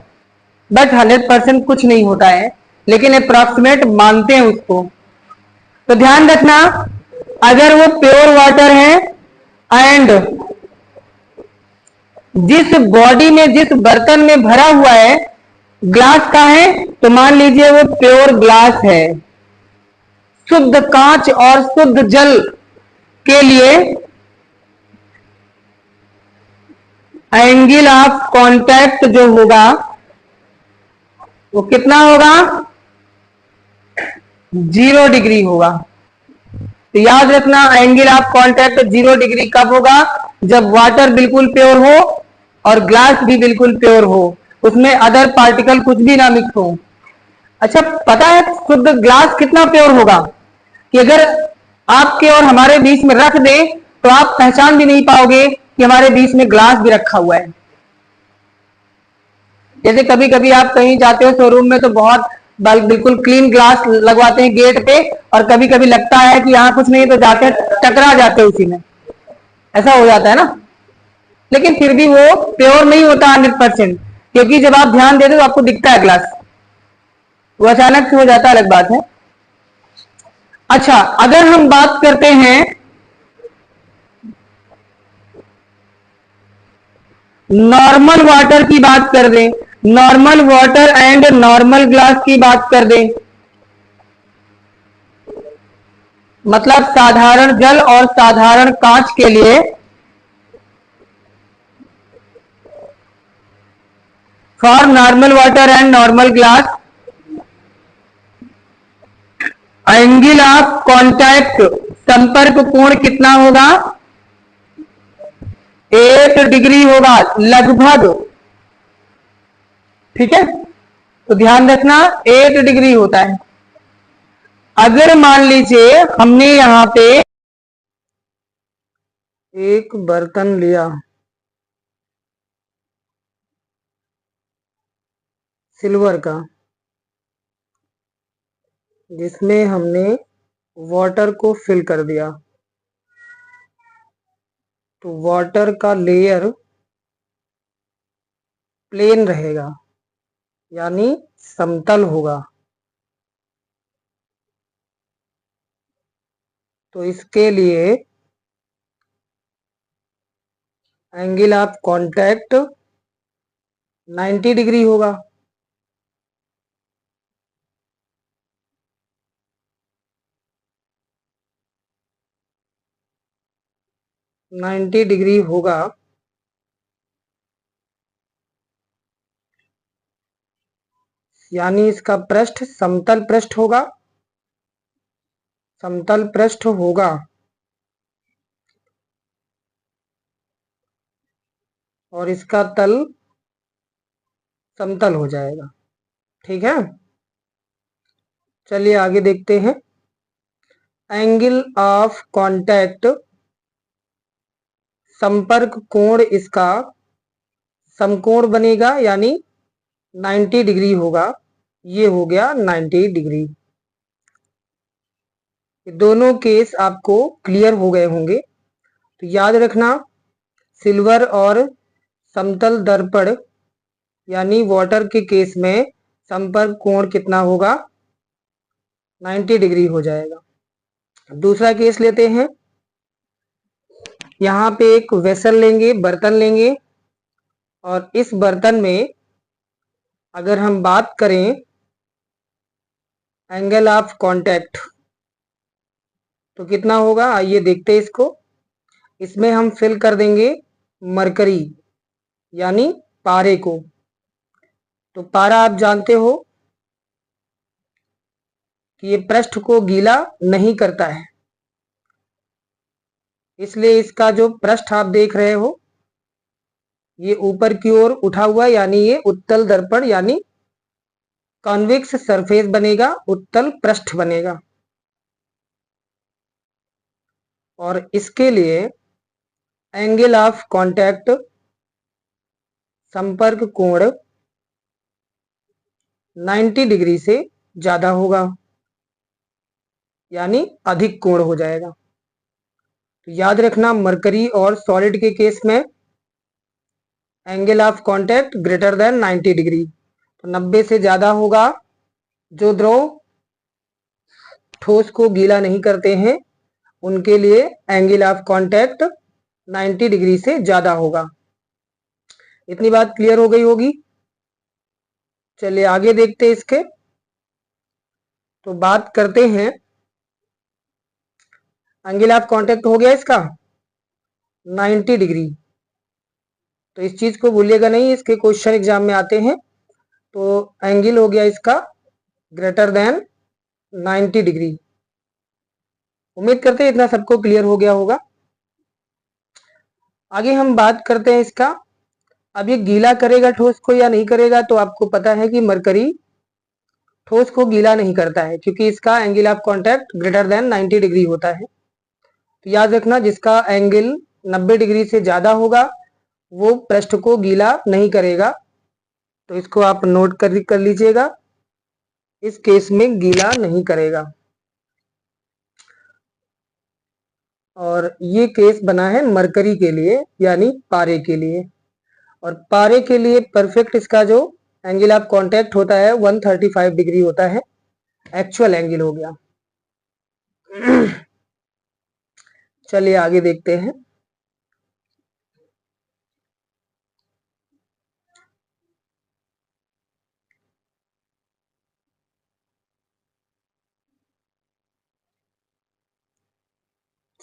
बट 100% कुछ नहीं होता है, लेकिन अप्रॉक्सीमेट मानते हैं उसको। तो ध्यान रखना, अगर वो प्योर वाटर है एंड जिस बॉडी में, जिस बर्तन में भरा हुआ है ग्लास का है, तो मान लीजिए वो प्योर ग्लास है। शुद्ध कांच और शुद्ध जल के लिए एंगल ऑफ कांटेक्ट जो होगा वो कितना होगा, 0 डिग्री होगा। तो याद रखना, एंगल ऑफ कांटेक्ट 0 डिग्री कब होगा, जब वाटर बिल्कुल प्योर हो और ग्लास भी बिल्कुल प्योर हो, उसमें अदर पार्टिकल कुछ भी ना मिक्स हो। अच्छा, पता है शुद्ध ग्लास कितना प्योर होगा कि अगर आपके और हमारे बीच में रख दे तो आप पहचान भी नहीं पाओगे कि हमारे बीच में ग्लास भी रखा हुआ है। जैसे कभी कभी आप कहीं जाते हो शोरूम में तो बहुत बिल्कुल क्लीन ग्लास लगवाते हैं गेट पे, और कभी कभी लगता है कि यहाँ कुछ नहीं, तो जाते टकरा जाते हैं उसी में, ऐसा हो जाता है ना। लेकिन फिर भी वो प्योर नहीं होता 100%, क्योंकि जब आप ध्यान देते तो आपको दिखता है ग्लास, वो अचानक से हो जाता है, अलग बात है। अच्छा, अगर हम बात करते हैं नॉर्मल वाटर की, बात कर दें normal water and normal glass की बात कर दें, मतलब साधारण जल और साधारण कांच के लिए for normal water and normal glass angle of contact, संपर्क कोण कितना होगा, 8 डिग्री होगा लगभग। ठीक है, तो ध्यान रखना 8 डिग्री होता है। अगर मान लीजिए हमने यहां पे एक बर्तन लिया सिल्वर का, जिसमें हमने वाटर को फिल कर दिया, तो वाटर का लेयर प्लेन रहेगा, यानी समतल होगा। तो इसके लिए एंगल ऑफ कांटेक्ट 90 डिग्री होगा। नाइन्टी डिग्री होगा। यानी इसका पृष्ठ समतल पृष्ठ होगा। समतल पृष्ठ होगा और इसका तल समतल हो जाएगा। ठीक है, चलिए आगे देखते हैं। एंगल ऑफ कांटेक्ट, संपर्क कोण इसका समकोण बनेगा, यानी 90 डिग्री होगा। ये हो गया 90 डिग्री। दोनों केस आपको क्लियर हो गए होंगे। तो याद रखना, सिल्वर और समतल दर्पण यानी वाटर के केस में संपर्क कोण कितना होगा? 90 डिग्री हो जाएगा। दूसरा केस लेते हैं। यहाँ पे एक वेसल लेंगे, बर्तन लेंगे, और इस बर्तन में अगर हम बात करें एंगल ऑफ कांटेक्ट तो कितना होगा? आइए देखते हैं इसको। इसमें हम फिल कर देंगे मरकरी यानी पारे को। तो पारा आप जानते हो कि ये पृष्ठ को गीला नहीं करता है, इसलिए इसका जो पृष्ठ आप देख रहे हो ये ऊपर की ओर उठा हुआ, यानी ये उत्तल दर्पण यानी कॉन्वेक्स सरफेस बनेगा, उत्तल पृष्ठ बनेगा। और इसके लिए एंगल ऑफ कांटेक्ट संपर्क कोण 90 डिग्री से ज्यादा होगा, यानी अधिक कोण हो जाएगा। तो याद रखना, मरकरी और सॉलिड के केस में angle of contact greater than 90 degree. तो 90 से ज्यादा होगा। जो द्रव ठोस को गीला नहीं करते हैं उनके लिए एंगल ऑफ कांटेक्ट 90 डिग्री से ज्यादा होगा। इतनी बात क्लियर हो गई होगी। चलिए आगे देखते हैं इसके। तो बात करते हैं, एंगल ऑफ कांटेक्ट हो गया इसका 90 डिग्री। तो इस चीज को भूलिएगा नहीं, इसके क्वेश्चन एग्जाम में आते हैं। तो एंगल हो गया इसका ग्रेटर देन 90 डिग्री। उम्मीद करते हैं इतना सबको क्लियर हो गया होगा। आगे हम बात करते हैं इसका। अब ये गीला करेगा ठोस को या नहीं करेगा? तो आपको पता है कि मरकरी ठोस को गीला नहीं करता है, क्योंकि इसका angle of contact greater than 90 degree होता है। तो याद रखना, जिसका एंगल 90 डिग्री से ज्यादा होगा वो पृष्ठ को गीला नहीं करेगा। तो इसको आप नोट कर लीजिएगा, इस केस में गीला नहीं करेगा। और ये केस बना है मरकरी के लिए यानी पारे के लिए। और पारे के लिए परफेक्ट इसका जो एंगल ऑफ कांटेक्ट होता है 135 डिग्री होता है, एक्चुअल एंगल हो गया। चलिए आगे देखते हैं।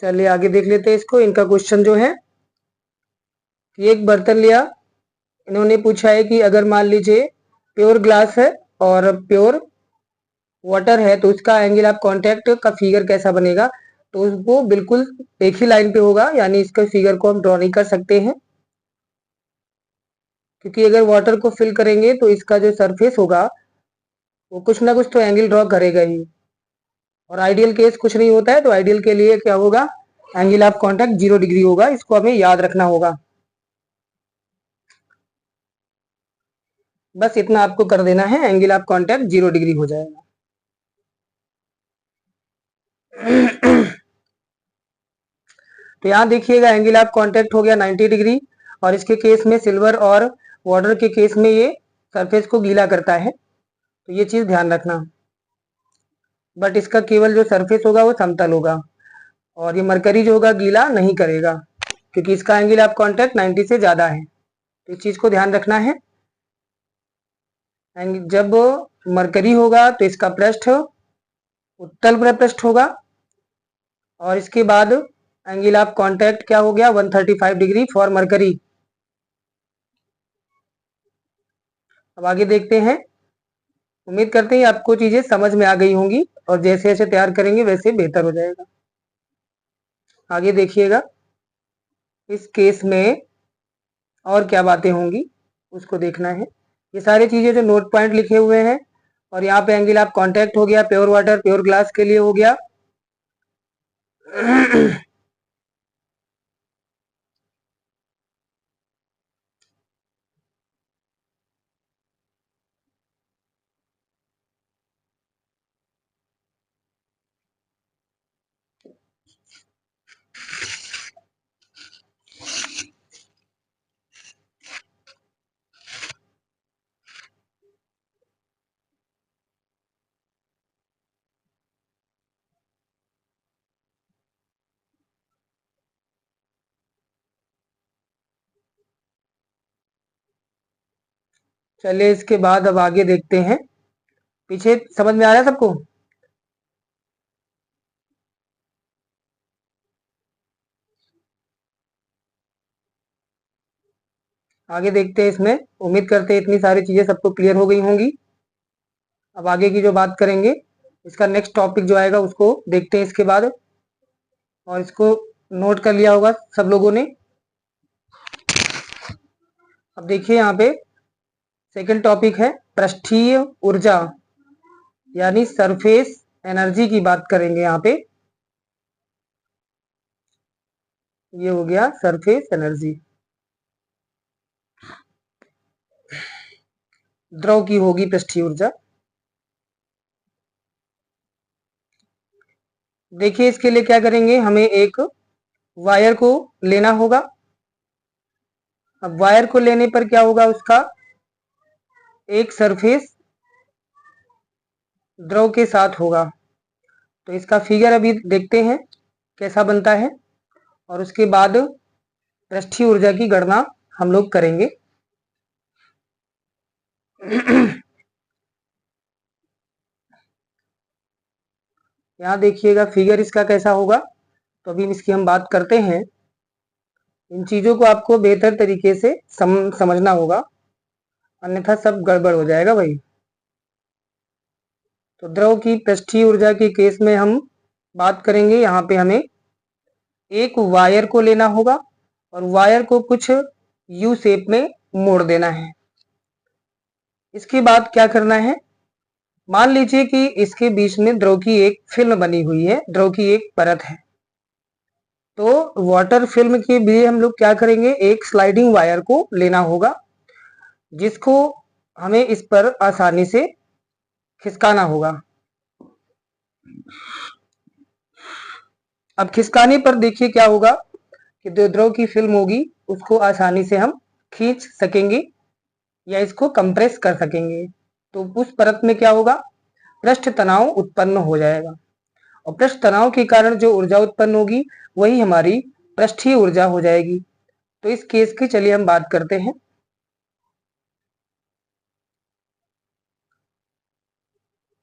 चलिए आगे देख लेते हैं इसको। इनका क्वेश्चन जो है कि एक बर्तन लिया, इन्होंने पूछा है कि अगर मान लीजिए प्योर ग्लास है और प्योर वाटर है तो उसका एंगल ऑफ कांटेक्ट का फिगर कैसा बनेगा? तो वो बिल्कुल एक ही लाइन पे होगा, यानी इसके फिगर को हम ड्रॉ नहीं कर सकते हैं, क्योंकि अगर वाटर को फिल करेंगे तो इसका जो सरफेस होगा वो कुछ ना कुछ तो एंगल ड्रॉ करेगा ही। और आइडियल केस कुछ नहीं होता है, तो आइडियल के लिए क्या होगा? एंगल ऑफ कांटेक्ट 0 डिग्री होगा। इसको हमें याद रखना होगा। बस इतना आपको कर देना है, एंगल ऑफ कांटेक्ट 0 डिग्री हो जाएगा। तो यहाँ देखिएगा, एंगल ऑफ कांटेक्ट हो गया 90 डिग्री, और इसके केस में सिल्वर और वाटर के केस में ये सरफेस को गीला करता है, तो ये चीज ध्यान रखना। बट इसका केवल जो सरफेस होगा वो समतल होगा। और ये मरकरी जो होगा गीला नहीं करेगा, क्योंकि इसका एंगल ऑफ कांटेक्ट 90 से ज्यादा है। तो इस चीज को ध्यान रखना है। जब मरकरी होगा तो इसका पृष्ठ उत्तल पृष्ठ होगा, और इसके बाद एंगल ऑफ कांटेक्ट क्या हो गया, 135 डिग्री फॉर मरकरी। अब आगे देखते हैं। उम्मीद करते हैं आपको चीजें समझ में आ गई होंगी, और जैसे जैसे तैयार करेंगे वैसे बेहतर हो जाएगा। आगे देखिएगा, इस केस में और क्या बातें होंगी उसको देखना है। ये सारी चीजें जो नोट पॉइंट लिखे हुए हैं, और यहाँ पे एंगल ऑफ कांटेक्ट हो गया प्योर वाटर प्योर ग्लास के लिए हो गया। चलिए इसके बाद अब आगे देखते हैं। पीछे समझ में आ रहा है सबको? आगे देखते हैं इसमें। उम्मीद करते हैं इतनी सारी चीजें सबको क्लियर हो गई होंगी। अब आगे की जो बात करेंगे, इसका नेक्स्ट टॉपिक जो आएगा उसको देखते हैं इसके बाद, और इसको नोट कर लिया होगा सब लोगों ने। अब देखिए यहाँ पे सेकंड टॉपिक है पृष्ठीय ऊर्जा, यानी सरफेस एनर्जी की बात करेंगे यहाँ पे। ये हो गया सरफेस एनर्जी, द्रव की होगी पृष्ठीय ऊर्जा। देखिए इसके लिए क्या करेंगे, हमें एक वायर को लेना होगा। अब वायर को लेने पर क्या होगा, उसका एक सरफेस द्रव के साथ होगा। तो इसका फिगर अभी देखते हैं कैसा बनता है, और उसके बाद पृष्ठीय ऊर्जा की गणना हम लोग करेंगे। यहाँ देखिएगा फिगर इसका कैसा होगा। तो अभी इसकी हम बात करते हैं। इन चीजों को आपको बेहतर तरीके से समझना होगा, अन्यथा सब गड़बड़ हो जाएगा भाई। तो द्रव की पृष्ठीय ऊर्जा के केस में हम बात करेंगे, यहाँ पे हमें एक वायर को लेना होगा, और वायर को कुछ यू शेप में मोड़ देना है। इसके बाद क्या करना है, मान लीजिए कि इसके बीच में द्रव की एक फिल्म बनी हुई है, द्रव की एक परत है। तो वाटर फिल्म के लिए हम लोग क्या करेंगे, एक स्लाइडिंग वायर को लेना होगा, जिसको हमें इस पर आसानी से खिसकाना होगा। अब खिसकाने पर देखिए क्या होगा कि जो द्रव की फिल्म होगी उसको आसानी से हम खींच सकेंगे या इसको कंप्रेस कर सकेंगे। तो उस परत में क्या होगा, पृष्ठ तनाव उत्पन्न हो जाएगा, और पृष्ठ तनाव के कारण जो ऊर्जा उत्पन्न होगी वही हमारी पृष्ठीय ऊर्जा हो जाएगी। तो इस केस की चलिए हम बात करते हैं।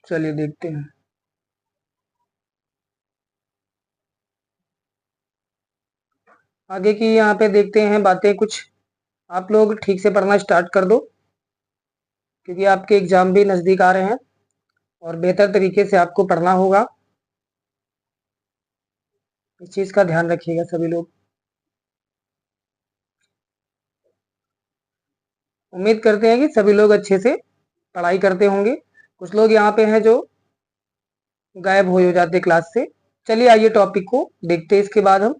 चलिए देखते हैं। आगे की यहाँ पे देखते हैं बातें कुछ। आप लोग ठीक से पढ़ना स्टार्ट कर दो, क्योंकि आपके एग्जाम भी नजदीक आ रहे हैं और बेहतर तरीके से आपको पढ़ना होगा। इस चीज का ध्यान रखिएगा सभी लोग। उम्मीद करते हैं कि सभी लोग अच्छे से पढ़ाई करते होंगे। कुछ लोग यहाँ पे हैं जो गायब हो जाते क्लास से। चलिए आइए टॉपिक को देखते हैं इसके बाद हम।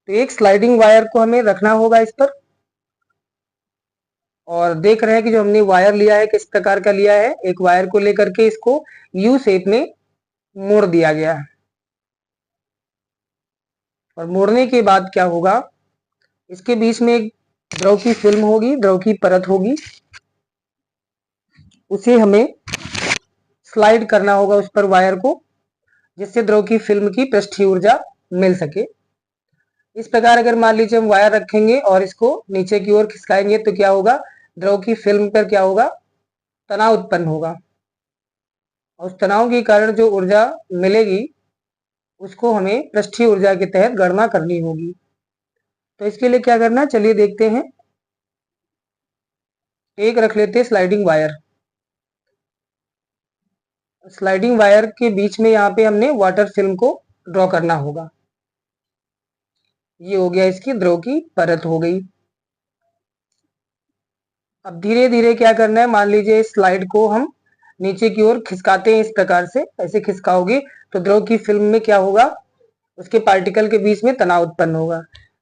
तो एक स्लाइडिंग वायर को हमें रखना होगा इस पर, और देख रहे हैं कि जो हमने वायर लिया है किस प्रकार का लिया है। एक वायर को लेकर के इसको यू शेप में मोड़ दिया गया है, और मोड़ने के बाद क्या होगा, इसके बीच में एक द्रव की फिल्म होगी, द्रव की परत होगी, उसे हमें स्लाइड करना होगा उस पर वायर को, जिससे द्रव की फिल्म की पृष्ठीय ऊर्जा मिल सके। इस प्रकार अगर मान लीजिए हम वायर रखेंगे और इसको नीचे की ओर खिसकाएंगे तो क्या होगा, द्रव की फिल्म पर क्या होगा, तनाव उत्पन्न होगा। उस तनाव के कारण जो ऊर्जा मिलेगी उसको हमें पृष्ठीय ऊर्जा के तहत गणना करनी होगी। तो इसके लिए क्या करना है, चलिए देखते हैं। एक रख लेते हैं स्लाइडिंग वायर। स्लाइडिंग वायर के बीच में यहाँ पे हमने वाटर फिल्म को ड्रॉ करना होगा। ये हो गया, इसकी द्रव की परत हो गई। अब धीरे धीरे क्या करना है, मान लीजिए इस स्लाइड को हम नीचे की ओर खिसकाते हैं। इस प्रकार से ऐसे खिसकाओगे तो द्रव की फिल्म में क्या होगा, उसके पार्टिकल के बीच में तनाव उत्पन्न होगा,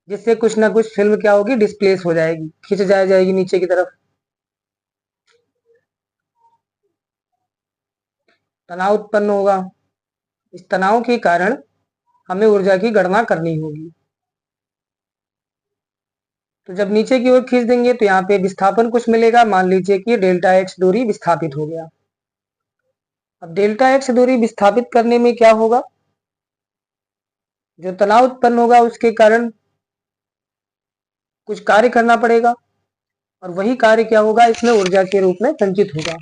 जिससे कुछ ना कुछ फिल्म क्या होगी, डिस्प्लेस हो जाएगी, खिंच जाएगी नीचे की तरफ। तनाव उत्पन्न होगा। इस तनाव के कारण हमें ऊर्जा की गणना करनी होगी। तो जब नीचे की ओर खींच देंगे तो यहाँ पे विस्थापन कुछ मिलेगा। मान लीजिए कि डेल्टा एक्स दूरी विस्थापित हो गया। अब डेल्टा एक्स दूरी विस्थापित करने में क्या होगा, जो तनाव उत्पन्न होगा उसके कारण कुछ कार्य करना पड़ेगा, और वही कार्य क्या होगा, इसमें ऊर्जा के रूप में संचित होगा।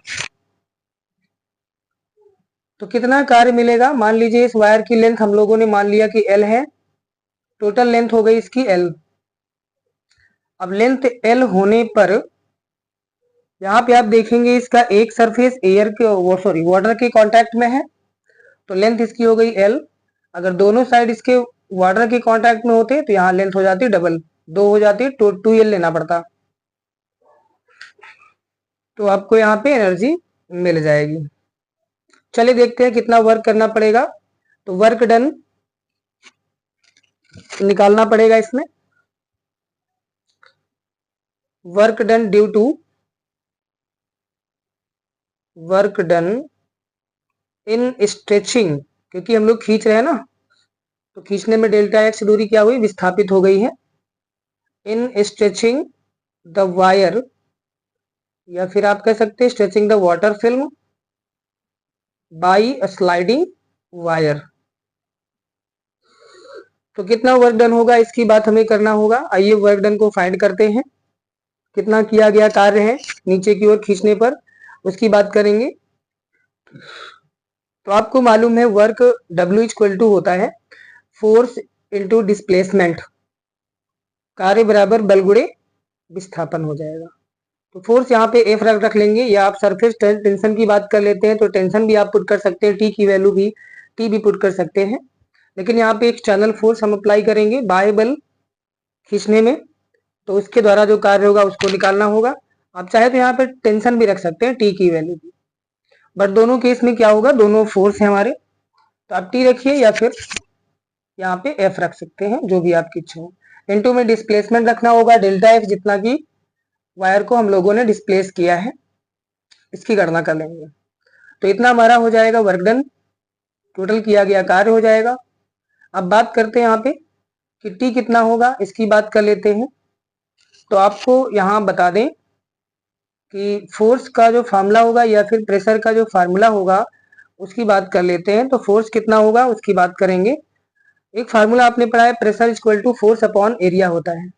तो कितना कार्य मिलेगा, मान लीजिए इस वायर की लेंथ हम लोगों ने मान लिया कि L है, टोटल लेंथ हो गई इसकी L। अब लेंथ L होने पर यहाँ पे आप देखेंगे इसका एक सरफेस एयर के वाटर के कांटेक्ट में है, तो लेंथ इसकी हो गई L। अगर दोनों साइड इसके वाटर के कांटेक्ट में होते तो यहाँ लेंथ हो जाती डबल, 2 हो जाती, 2L लेना पड़ता। तो आपको यहाँ पे एनर्जी मिल जाएगी। चलिए देखते हैं कितना वर्क करना पड़ेगा। तो वर्क डन निकालना पड़ेगा इसमें। Work done due to work done in stretching, क्योंकि हम लोग खींच रहे हैं ना, तो खींचने में डेल्टा एक्स दूरी क्या हुई, विस्थापित हो गई है। इन स्ट्रेचिंग द वायर, या फिर आप कह सकते हैं stretching the water film by a sliding wire. तो कितना वर्क डन होगा इसकी बात हमें करना होगा। आइए वर्क डन को फाइंड करते हैं। कितना किया गया कार्य है नीचे की ओर खींचने पर, उसकी बात करेंगे। तो आपको मालूम है वर्क W इक्वल टू होता है फोर्स इंटू डिस्प्लेसमेंट, कार्य बराबर बल गुणे विस्थापन हो जाएगा। तो फोर्स यहाँ पे F रख लेंगे, या आप सरफेस टेंशन की बात कर लेते हैं तो टेंशन भी आप पुट कर सकते हैं, T की वैल्यू भी T भी पुट कर सकते हैं। लेकिन यहाँ पे एक्सटर्नल फोर्स हम अप्लाई करेंगे बाह्य बल खींचने में, तो उसके द्वारा जो कार्य होगा उसको निकालना होगा। आप चाहे तो यहाँ पे टेंशन भी रख सकते हैं, T की वैल्यू भी, बट दोनों केस में क्या होगा, दोनों फोर्स है हमारे, तो आप T रखिए या फिर यहाँ पे F रख सकते हैं, जो भी आपकी इच्छा हो। इनटू में डिस्प्लेसमेंट रखना होगा डेल्टा F, जितना की वायर को हम लोगों ने डिस्प्लेस किया है, इसकी गणना कर लेंगे। तो इतना हमारा हो जाएगा वर्क डन, टोटल किया गया कार्य हो जाएगा। अब बात करते हैं यहाँ पे कि T कितना होगा, इसकी बात कर लेते हैं। तो आपको यहाँ बता दें कि फोर्स का जो फार्मूला होगा या फिर प्रेशर का जो फार्मूला होगा उसकी बात कर लेते हैं। तो फोर्स कितना होगा उसकी बात करेंगे। एक फार्मूला आपने पढ़ा है, pressure equal to force upon area होता है।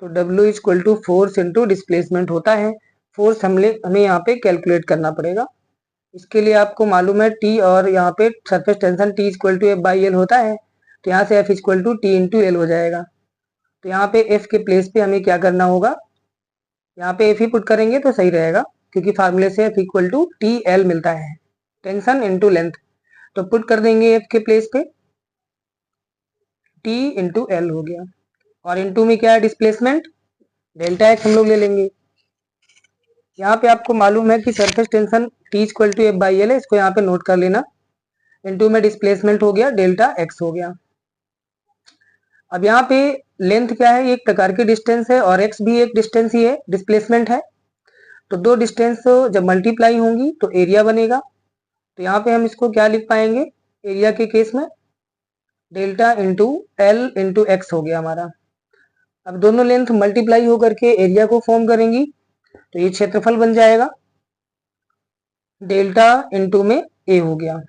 तो W equal to force into displacement होता है। फोर्स हमें यहाँ पे कैलकुलेट करना पड़ेगा। इसके लिए आपको मालूम है T, और यहाँ पे surface tension T equal to F/L होता है, तो यहाँ से F equal to T into L हो जाएगा। तो यहाँ पे F के प्लेस पे हमें क्या करना होगा, यहाँ पे F ही पुट करेंगे तो सही रहेगा, क्योंकि फार्मूले से F इक्वल टू TL मिलता है, टेंशन इंटू लेंथ। तो पुट कर देंगे F के प्लेस पे, T इंटू L हो गया, और इंटू में क्या है डिस्प्लेसमेंट, डेल्टा एक्स हम लोग ले लेंगे। यहाँ पे आपको मालूम है कि surface tension T equal to F/L है, इसको यहाँ पे नोट कर लेना। इंटू में डिस्प्लेसमेंट हो गया, डेल्टा एक्स हो गया। अब यहाँ पे लेंथ क्या है, एक प्रकार की डिस्टेंस है, और एक्स भी एक डिस्टेंस ही है, डिस्प्लेसमेंट है। तो दो डिस्टेंस जब मल्टीप्लाई होंगी तो एरिया बनेगा। तो यहाँ पे हम इसको क्या लिख पाएंगे, एरिया के केस में delta into L into x हो गया हमारा। अब दोनों लेंथ मल्टीप्लाई होकर के एरिया को फॉर्म करेंगी, तो ये क्षेत्रफल बन जाएगा, डेल्टा इंटू में ए हो गया।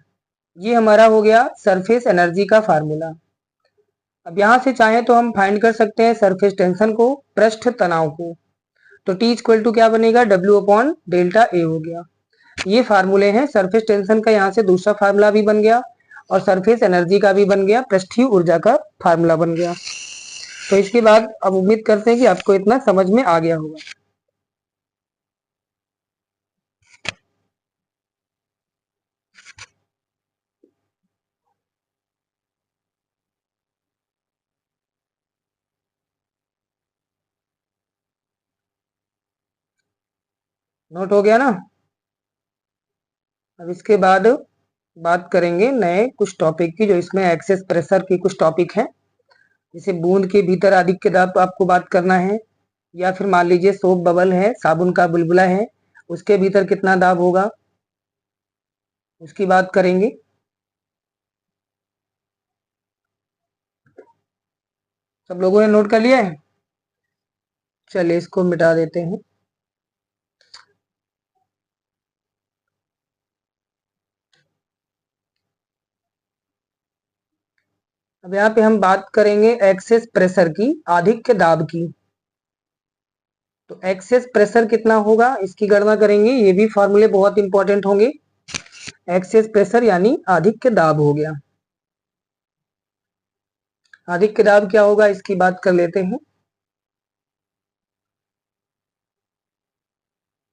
ये हमारा हो गया सरफेस एनर्जी का फार्मूला। अब यहां से चाहे तो हम फाइंड कर सकते हैं सरफेस टेंशन को, पृष्ठ तनाव को। तो T इक्वल टू क्या बनेगा, W अपॉन डेल्टा ए हो गया। ये फार्मूले हैं। सरफेस टेंशन का यहाँ से दूसरा फार्मूला भी बन गया और सरफेस एनर्जी का भी बन गया, पृष्ठीय ऊर्जा का फार्मूला बन गया। तो इसके बाद अब उम्मीद करते हैं कि आपको इतना समझ में आ गया होगा। नोट हो गया ना? अब इसके बाद बात करेंगे नए कुछ टॉपिक की, जो इसमें एक्सेस प्रेशर के कुछ टॉपिक हैं। जैसे बूंद के भीतर अधिक दाब आपको बात करना है, या फिर मान लीजिए सोप बबल है, साबुन का बुलबुला है, उसके भीतर कितना दाब होगा, उसकी बात करेंगे। सब लोगों ने नोट कर लिया है? चलिए इसको मिटा देते हैं। अब यहाँ पे हम बात करेंगे एक्सेस प्रेशर की, आधिक्य दाब की। तो एक्सेस प्रेशर कितना होगा इसकी गणना करेंगे। ये भी फॉर्मूले बहुत इंपॉर्टेंट होंगे। एक्सेस प्रेशर यानी आधिक्य दाब हो गया। आधिक्य दाब क्या होगा इसकी बात कर लेते हैं।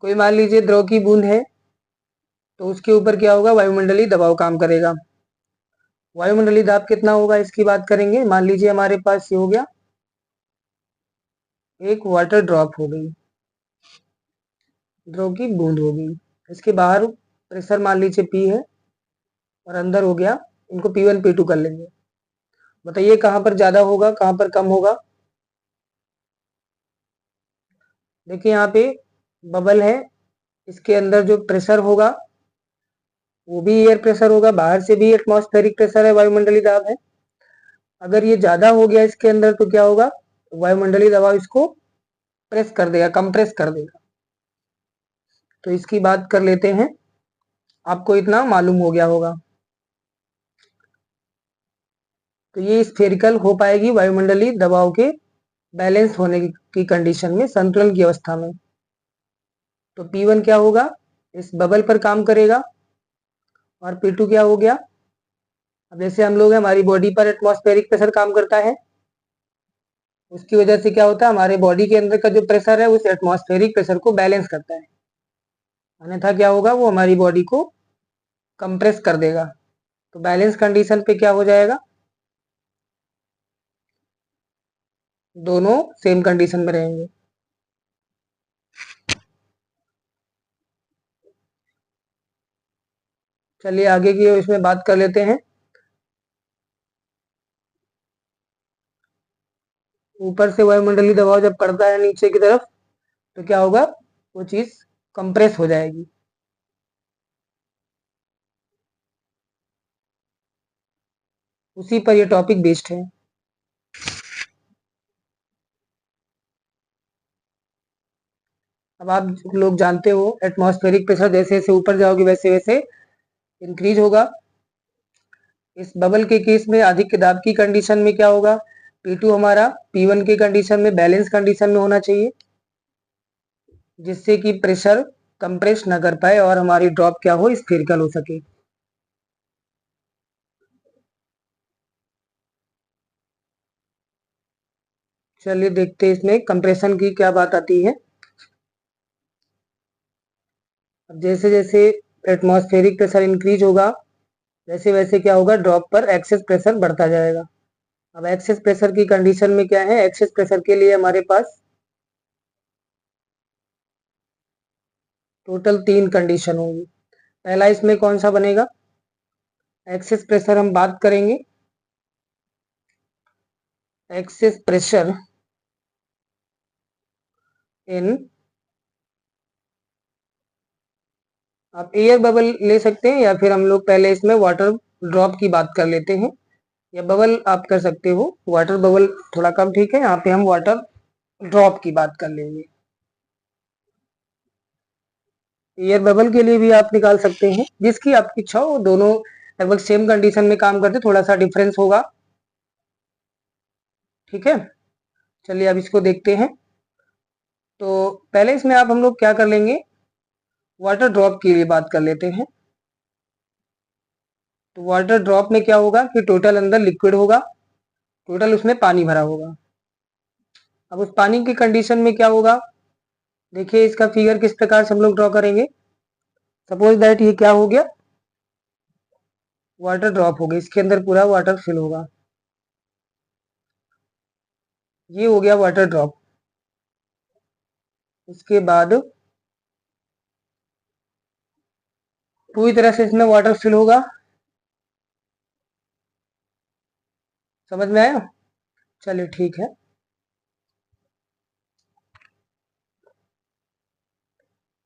कोई मान लीजिए द्रव की बूंद है, तो उसके ऊपर क्या होगा, वायुमंडलीय दबाव काम करेगा। वायुमंडलीय दाब कितना होगा इसकी बात करेंगे। मान लीजिए हमारे पास ये हो गया, एक वाटर ड्रॉप हो गई, द्रव की बूंद हो गई। इसके बाहर प्रेशर मान लीजिए P है और अंदर हो गया, इनको P1 P2 कर लेंगे। बताइए कहां पर ज्यादा होगा, कहां पर कम होगा। देखिए यहाँ पे बबल है, इसके अंदर जो प्रेशर होगा वो भी एयर प्रेशर होगा, बाहर से भी एटमॉस्फेरिक प्रेशर है, वायुमंडलीय दाब है। अगर ये ज्यादा हो गया इसके अंदर तो क्या होगा, वायुमंडलीय दबाव इसको प्रेस कर देगा, कंप्रेस कर देगा। तो इसकी बात कर लेते हैं, आपको इतना मालूम हो गया होगा। तो ये स्फेरिकल हो पाएगी वायुमंडलीय दबाव के बैलेंस होने की कंडीशन में, संतुलन की अवस्था में। तो P1 क्या होगा, इस बबल पर काम करेगा, और P2 क्या हो गया, अब जैसे हम लोग हैं, हमारी बॉडी पर एटमॉस्फेरिक प्रेशर काम करता है, उसकी वजह से क्या होता है, हमारे बॉडी के अंदर का जो प्रेशर है उस एटमॉस्फेरिक प्रेशर को बैलेंस करता है। अन्यथा क्या होगा, वो हमारी बॉडी को कंप्रेस कर देगा। तो बैलेंस कंडीशन पे क्या हो जाएगा, दोनों सेम कंडीशन में रहेंगे। चलिए आगे की इसमें बात कर लेते हैं। ऊपर से वायुमंडलीय दबाव जब पड़ता है नीचे की तरफ, तो क्या होगा, वो चीज कंप्रेस हो जाएगी। उसी पर ये टॉपिक बेस्ड है। अब आप लोग जानते हो एटमॉस्फेरिक प्रेशर जैसे जैसे ऊपर जाओगे वैसे वैसे इंक्रीज होगा। इस बबल के केस में अधिक दाब की कंडीशन में क्या होगा, P2 हमारा P1 की कंडीशन में बैलेंस कंडीशन में होना चाहिए, जिससे कि प्रेशर कंप्रेस ना कर पाए और हमारी ड्रॉप क्या हो, स्फेरिकल हो सके। चलिए देखते हैं इसमें कंप्रेशन की क्या बात आती है। अब जैसे जैसे एटमॉस्फेरिक प्रेशर इंक्रीज होगा, वैसे वैसे क्या होगा, ड्रॉप पर एक्सेस प्रेशर बढ़ता जाएगा। अब एक्सेस प्रेशर की कंडीशन में क्या है, एक्सेस प्रेशर के लिए हमारे पास टोटल 3 कंडीशन होंगी। पहला इसमें कौन सा बनेगा, एक्सेस प्रेशर हम बात करेंगे। एक्सेस प्रेशर इन, आप एयर बबल ले सकते हैं, या फिर हम लोग पहले इसमें वाटर ड्रॉप की बात कर लेते हैं, या बबल आप कर सकते हो, वाटर बबल थोड़ा कम ठीक है, यहाँ पे हम वाटर ड्रॉप की बात कर लेंगे। एयर बबल के लिए भी आप निकाल सकते हैं, जिसकी आपकी इच्छा हो, दोनों लगभग सेम कंडीशन में काम करते, थोड़ा सा डिफरेंस होगा। ठीक है, चलिए अब इसको देखते हैं। तो पहले इसमें आप हम लोग क्या कर लेंगे, वाटर ड्रॉप के लिए बात कर लेते हैं। तो वाटर ड्रॉप में क्या होगा कि टोटल अंदर लिक्विड होगा, टोटल उसमें पानी भरा होगा। अब उस पानी की कंडीशन में क्या होगा, देखिए इसका फिगर किस प्रकार से हम लोग ड्रॉ करेंगे। सपोज दैट ये क्या हो गया, वाटर ड्रॉप हो गया, इसके अंदर पूरा वाटर फिल होगा, ये हो गया वाटर ड्रॉप। उसके बाद पूरी तरह से इसमें वाटर फिल होगा, समझ में आया? चलिए ठीक है।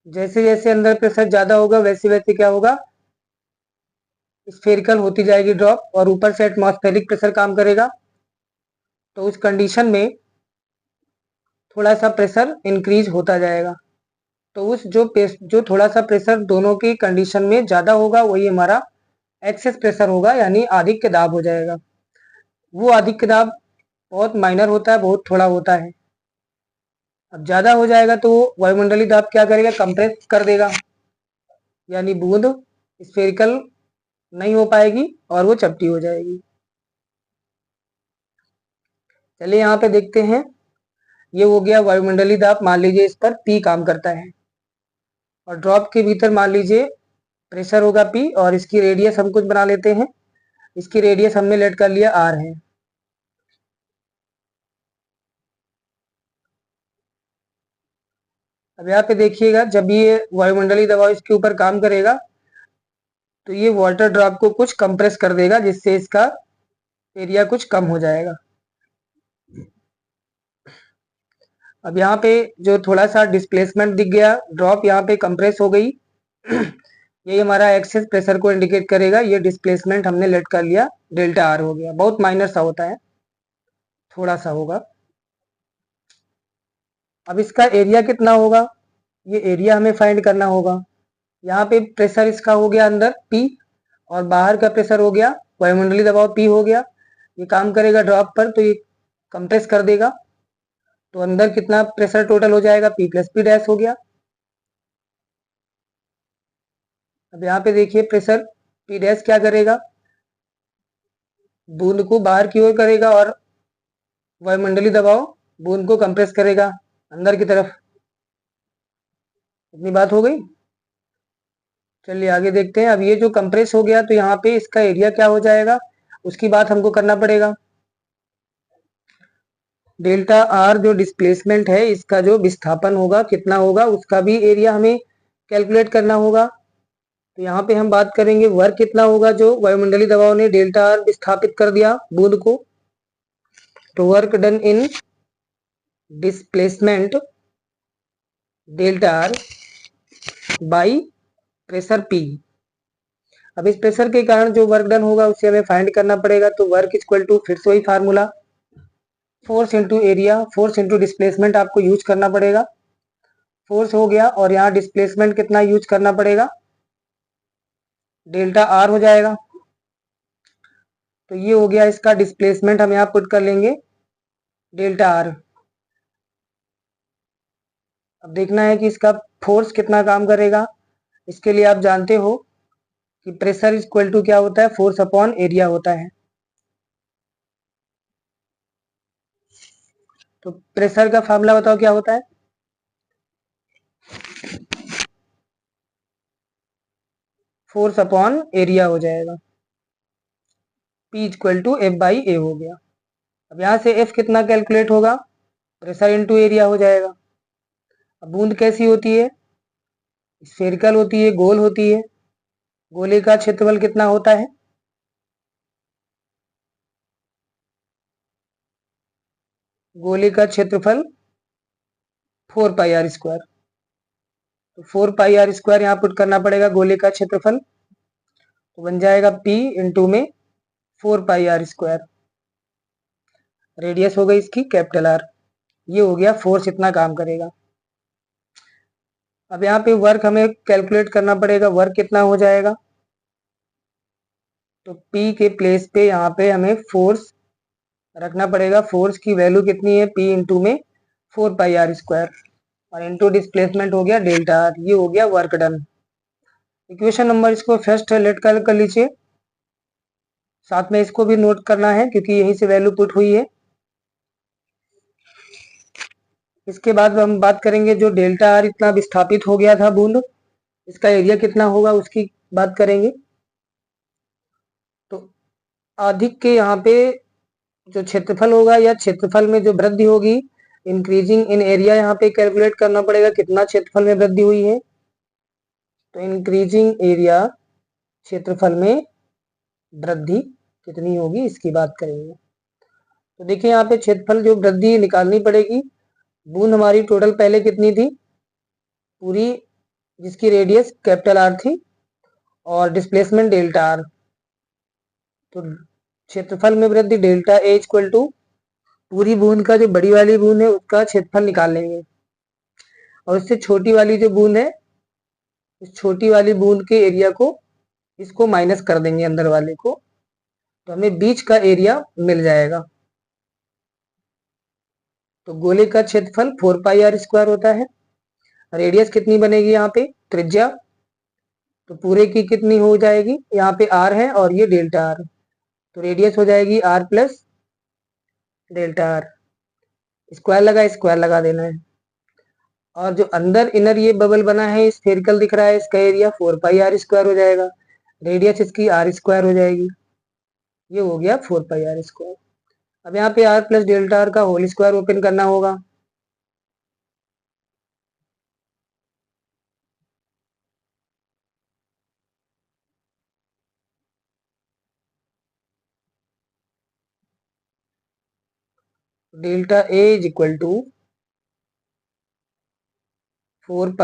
जैसे जैसे अंदर प्रेशर ज्यादा होगा वैसे वैसे क्या होगा, स्फेरिकल होती जाएगी ड्रॉप, और ऊपर से एटमॉस्फेरिक प्रेशर काम करेगा। तो उस कंडीशन में थोड़ा सा प्रेशर इंक्रीज होता जाएगा। तो उस जो थोड़ा सा प्रेशर दोनों की कंडीशन में ज्यादा होगा वही हमारा एक्सेस प्रेशर होगा, यानी अधिक दाब हो जाएगा। वो अधिक दाब बहुत माइनर होता है, बहुत थोड़ा होता है। अब ज्यादा हो जाएगा तो वायुमंडलीय दाब क्या करेगा, कंप्रेस कर देगा, यानी बूंद स्फेरिकल नहीं हो पाएगी और वो चपटी हो जाएगी। चलिए यहाँ पे देखते हैं, ये हो गया वायुमंडलीय दाब, मान लीजिए इस पर पी काम करता है, और ड्रॉप के भीतर मान लीजिए प्रेशर होगा पी, और इसकी रेडियस हम कुछ बना लेते हैं, इसकी रेडियस हमने लेट कर लिया आर है। अब यहाँ पे देखिएगा, जब ये वायुमंडलीय दबाव इसके ऊपर काम करेगा तो ये वाटर ड्रॉप को कुछ कंप्रेस कर देगा, जिससे इसका एरिया कुछ कम हो जाएगा। अब यहाँ पे जो थोड़ा सा डिस्प्लेसमेंट दिख गया, ड्रॉप यहाँ पे कंप्रेस हो गई, यही हमारा एक्सेस प्रेशर को इंडिकेट करेगा। ये डिस्प्लेसमेंट हमने लेट कर लिया, डेल्टा आर हो गया, बहुत माइनर सा होता है, थोड़ा सा होगा। अब इसका एरिया कितना होगा, ये एरिया हमें फाइंड करना होगा। यहाँ पे प्रेशर इसका हो गया अंदर P, और बाहर का प्रेशर हो गया वायुमंडलीय दबाव P हो गया। ये काम करेगा ड्रॉप पर, तो ये कंप्रेस कर देगा, तो अंदर कितना प्रेशर टोटल हो जाएगा, P प्लस P डैश हो गया। अब यहाँ पे देखिए प्रेशर P डैश क्या करेगा, बूंद को बाहर की ओर करेगा, और वायुमंडलीय दबाव बूंद को कंप्रेस करेगा अंदर की तरफ। इतनी बात हो गई। चलिए आगे देखते हैं। अब ये जो कंप्रेस हो गया तो यहाँ पे इसका एरिया क्या हो जाएगा, उसकी बात हमको करना पड़ेगा। डेल्टा आर जो डिस्प्लेसमेंट है, इसका जो विस्थापन होगा कितना होगा, उसका भी एरिया हमें कैलकुलेट करना होगा। तो यहाँ पे हम बात करेंगे वर्क कितना होगा जो वायुमंडलीय दबाव ने डेल्टा आर विस्थापित कर दिया बूंद को। तो work done in displacement delta R by pressure P. अब इस प्रेशर के कारण जो वर्क डन होगा उसे हमें फाइंड करना पड़ेगा। तो वर्क इक्वल टू, फिर से वही formula, force into area, force into displacement आपको यूज करना पड़ेगा। फोर्स हो गया, और यहाँ डिस्प्लेसमेंट कितना यूज करना पड़ेगा, डेल्टा आर हो जाएगा। तो ये हो गया इसका डिस्प्लेसमेंट, हम यहाँ पुट कर लेंगे डेल्टा आर। अब देखना है कि इसका फोर्स कितना काम करेगा। इसके लिए आप जानते हो कि प्रेशर इक्वल टू क्या होता है, फोर्स अपॉन एरिया होता है। तो प्रेशर का फॉर्मूला बताओ क्या होता है, फोर्स अपॉन एरिया हो जाएगा, P equal to F by A हो गया। अब यहाँ से F कितना कैलकुलेट होगा, प्रेशर इंटू एरिया हो जाएगा। अब बूंद कैसी होती है, स्फेरिकल होती है, गोल होती है। गोले का क्षेत्रफल कितना होता है, गोले का क्षेत्रफल 4 पाई आर स्क्वायर। तो 4 पाई आर स्क्वायर यहाँ पुट करना पड़ेगा गोले का क्षेत्रफल। तो बन जाएगा P इंटू में 4πr²। रेडियस हो गई इसकी कैपिटल R। ये हो गया फोर्स इतना काम करेगा। अब यहाँ पे वर्क हमें कैलकुलेट करना पड़ेगा, वर्क कितना हो जाएगा। तो P के प्लेस पे यहाँ पे हमें फोर्स रखना पड़ेगा। फोर्स की वैल्यू कितनी है, P इंटू में 4πr² और इंटू डिस्प्लेसमेंट हो गया डेल्टा R। ये हो गया वर्क डन। इक्वेशन नंबर इसको फर्स्ट लेट कर लीजिए, साथ में इसको भी नोट करना है क्योंकि यहीं से वैल्यू पुट हुई है। इसके बाद हम बात करेंगे जो डेल्टा R इतना विस्थापित हो गया था बूंद, इसका एरिया कितना होगा उसकी बात करेंगे। तो अधिक के यहाँ पे जो क्षेत्रफल होगा या क्षेत्रफल में जो वृद्धि होगी, इंक्रीजिंग इन एरिया यहाँ पे कैलकुलेट करना पड़ेगा कितना क्षेत्रफल में वृद्धि हुई है। तो इंक्रीजिंग एरिया क्षेत्रफल में वृद्धि कितनी होगी इसकी बात करेंगे। तो देखिए यहाँ पे क्षेत्रफल जो वृद्धि निकालनी पड़ेगी। बूंद हमारी टोटल पहले कितनी थी पूरी, जिसकी रेडियस कैपिटल R थी और डिस्प्लेसमेंट डेल्टा R। तो क्षेत्रफल में वृद्धि डेल्टा A इक्वल टू पूरी बूंद का जो बड़ी वाली बूंद है उसका क्षेत्रफल निकाल लेंगे और उससे छोटी वाली जो बूंद है उस छोटी वाली बूंद के एरिया को इसको माइनस कर देंगे अंदर वाले को, तो हमें बीच का एरिया मिल जाएगा। तो गोले का क्षेत्रफल 4πr² होता है। रेडियस कितनी बनेगी यहाँ पे, त्रिज्या तो पूरे की कितनी हो जाएगी, यहाँ पे R है और ये डेल्टा R, तो रेडियस हो जाएगी R plus delta R। Square लगा देना है। और जो अंदर इनर ये बबल बना है स्फेरिकल दिख रहा है, इसका एरिया 4πr² हो जाएगा, रेडियस इसकी R² हो जाएगी। ये हो गया 4πr²। अब यहाँ पे R प्लस डेल्टा R का होल स्क्वायर ओपन करना होगा। Delta A is equal to 4π,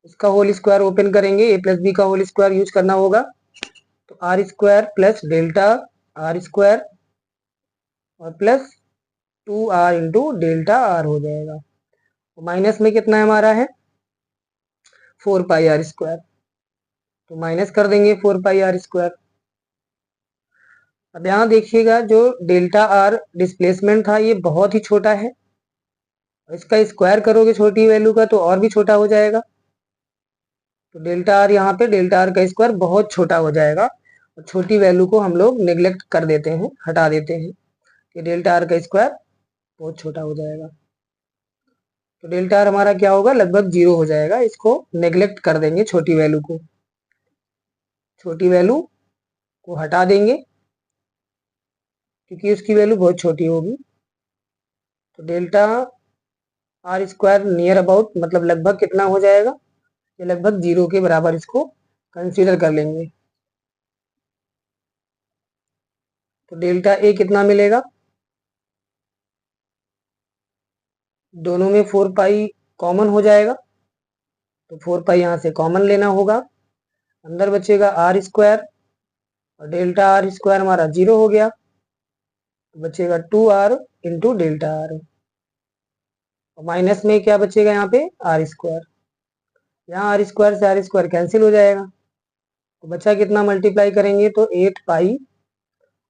इसका होल स्क्वायर ओपन करेंगे, A प्लस B का होल स्क्वायर यूज करना होगा। तो R² प्लस डेल्टा R² और plus 2R into delta R हो जाएगा। तो माइनस में कितना हमारा है 4πr², तो माइनस कर देंगे 4πr²। अब यहाँ देखिएगा जो डेल्टा R डिस्प्लेसमेंट था ये बहुत ही छोटा है, इसका स्क्वायर करोगे छोटी वैल्यू का तो और भी छोटा हो जाएगा। तो डेल्टा R यहाँ पे डेल्टा R का स्क्वायर बहुत छोटा हो जाएगा और छोटी वैल्यू को हम लोग नेग्लेक्ट कर देते हैं, हटा देते हैं कि डेल्टा R का स्क्वायर बहुत छोटा हो जाएगा। तो डेल्टा R हमारा क्या होगा, लगभग 0 हो जाएगा। इसको नेग्लेक्ट कर देंगे, छोटी वैल्यू को, छोटी वैल्यू को हटा देंगे क्योंकि उसकी वैल्यू बहुत छोटी होगी। तो डेल्टा R² नियर अबाउट मतलब लगभग कितना हो जाएगा, ये लगभग 0 के बराबर इसको कंसीडर कर लेंगे। तो डेल्टा A कितना मिलेगा, दोनों में 4π कॉमन हो जाएगा तो 4π यहाँ से कॉमन लेना होगा, अंदर बचेगा R² और डेल्टा R² हमारा 0 हो गया, तो बचेगा 2R इंटू डेल्टा R और माइनस में क्या बचेगा यहाँ पे R²। यहाँ R² से R² कैंसिल हो जाएगा, तो बचा कितना, मल्टीप्लाई करेंगे तो 8π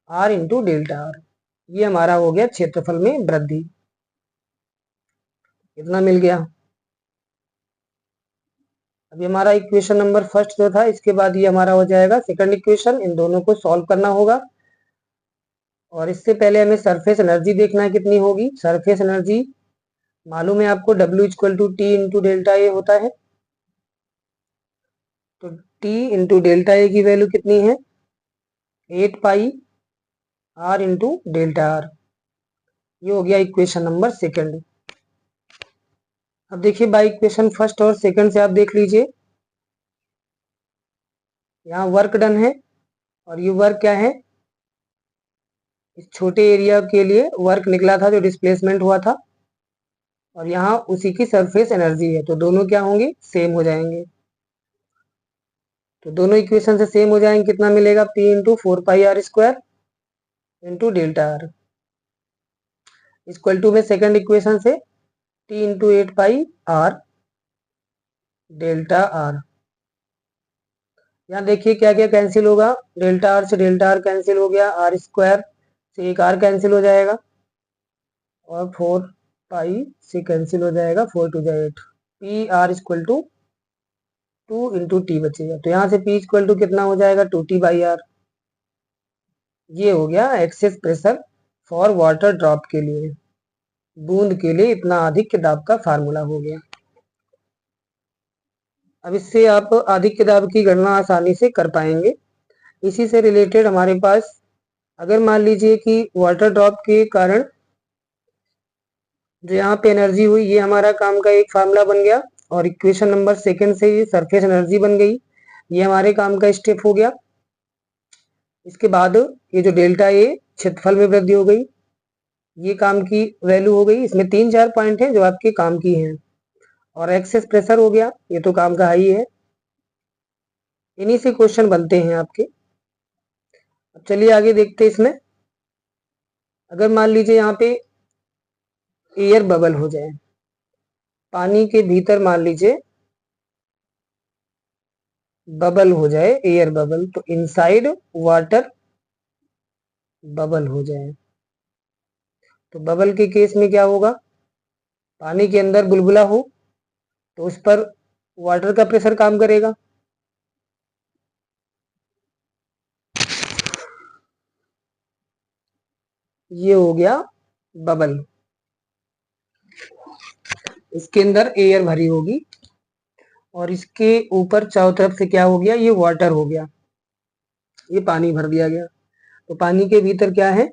R इंटू डेल्टा R। ये हमारा हो गया क्षेत्रफल में वृद्धि, कितना मिल गया। अभी हमारा इक्वेशन नंबर फर्स्ट जो था, इसके बाद ये हमारा हो जाएगा सेकंड इक्वेशन। इन दोनों को सॉल्व करना होगा और इससे पहले हमें सरफेस एनर्जी देखना है कितनी होगी। सरफेस एनर्जी मालूम है आपको, W equal to T into delta A होता है। तो T इंटू डेल्टा A की वैल्यू कितनी है 8π R इंटू डेल्टा R। ये हो गया इक्वेशन नंबर सेकंड। अब देखिए बाय इक्वेशन फर्स्ट और सेकंड से आप देख लीजिए, यहाँ वर्क डन है और ये वर्क क्या है, इस छोटे एरिया के लिए वर्क निकला था जो डिस्प्लेसमेंट हुआ था और यहाँ उसी की सरफेस एनर्जी है, तो दोनों क्या होंगे, सेम हो जाएंगे। तो दोनों इक्वेशन से सेम हो जाएंगे, कितना मिलेगा, P into 4πr² into delta R equal to में सेकंड इक्वेशन से T into 8πr delta R. यहाँ देखिए क्या क्या कैंसिल होगा, डेल्टा आर से डेल्टा आर कैंसिल हो गया, r² से एक r कैंसिल हो जाएगा और 4π से कैंसिल हो जाएगा, 4 to 8, P R equal to 2 into T बचेगा। तो यहाँ से P इक्वल टू कितना हो जाएगा, 2T/r। ये हो गया excess pressure for water drop के लिए, बूंद के लिए इतना अधिक दाब का फार्मूला हो गया। अब इससे आप अधिक दाब की गणना आसानी से कर पाएंगे। इसी से रिलेटेड हमारे पास, अगर मान लीजिए कि वाटर ड्रॉप के कारण जो यहाँ पे एनर्जी हुई, ये हमारा काम का एक फार्मूला बन गया और इक्वेशन नंबर सेकंड से ये सरफेस एनर्जी बन गई, ये हमारे काम का स्टेप हो गया। इसके बाद ये जो डेल्टा ए क्षेत्रफल में वृद्धि हो गई, ये काम की वैल्यू हो गई। इसमें 3-4 पॉइंट हैं जो आपके काम की हैं। और एक्सेस प्रेशर हो गया, ये तो काम का हाई है। इन्हीं से क्वेश्चन बनते हैं आपके। अब चलिए आगे देखते हैं इसमें। अगर मान लीजिए यहाँ पे एयर बबल हो जाए, पानी के भीतर मान लीजिए बबल हो जाए, एयर बबल, तो इनसाइड वाटर बबल हो जाए, तो बबल के केस में क्या होगा, पानी के अंदर बुलबुला हो तो उस पर वाटर का प्रेशर काम करेगा। ये हो गया बबल, इसके अंदर एयर भरी होगी और इसके ऊपर चारों तरफ से क्या हो गया, ये वाटर हो गया, ये पानी भर दिया गया। तो पानी के भीतर क्या है,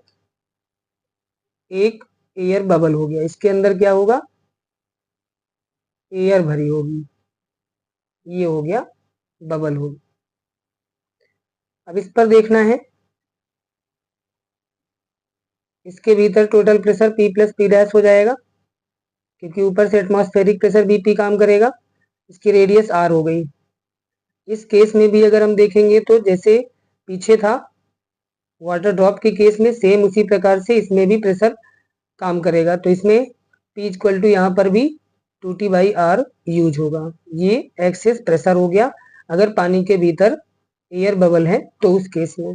एक एयर बबल हो गया, इसके अंदर क्या होगा, एयर भरी होगी, ये हो गया बबल होगी। अब इस पर देखना है, इसके भीतर total pressure P plus P dash हो जाएगा, क्योंकि ऊपर से एटमॉस्फेरिक प्रेशर BP काम करेगा। इसकी रेडियस R हो गई। इस केस में भी अगर हम देखेंगे तो जैसे पीछे था वाटर ड्रॉप के केस में, सेम उसी प्रकार से इसमें भी प्रेशर काम करेगा। तो इसमें P इक्वल टू यहाँ पर भी 2T/r यूज होगा। ये एक्सेस प्रेशर हो गया अगर पानी के भीतर एयर बबल है तो उस केस में।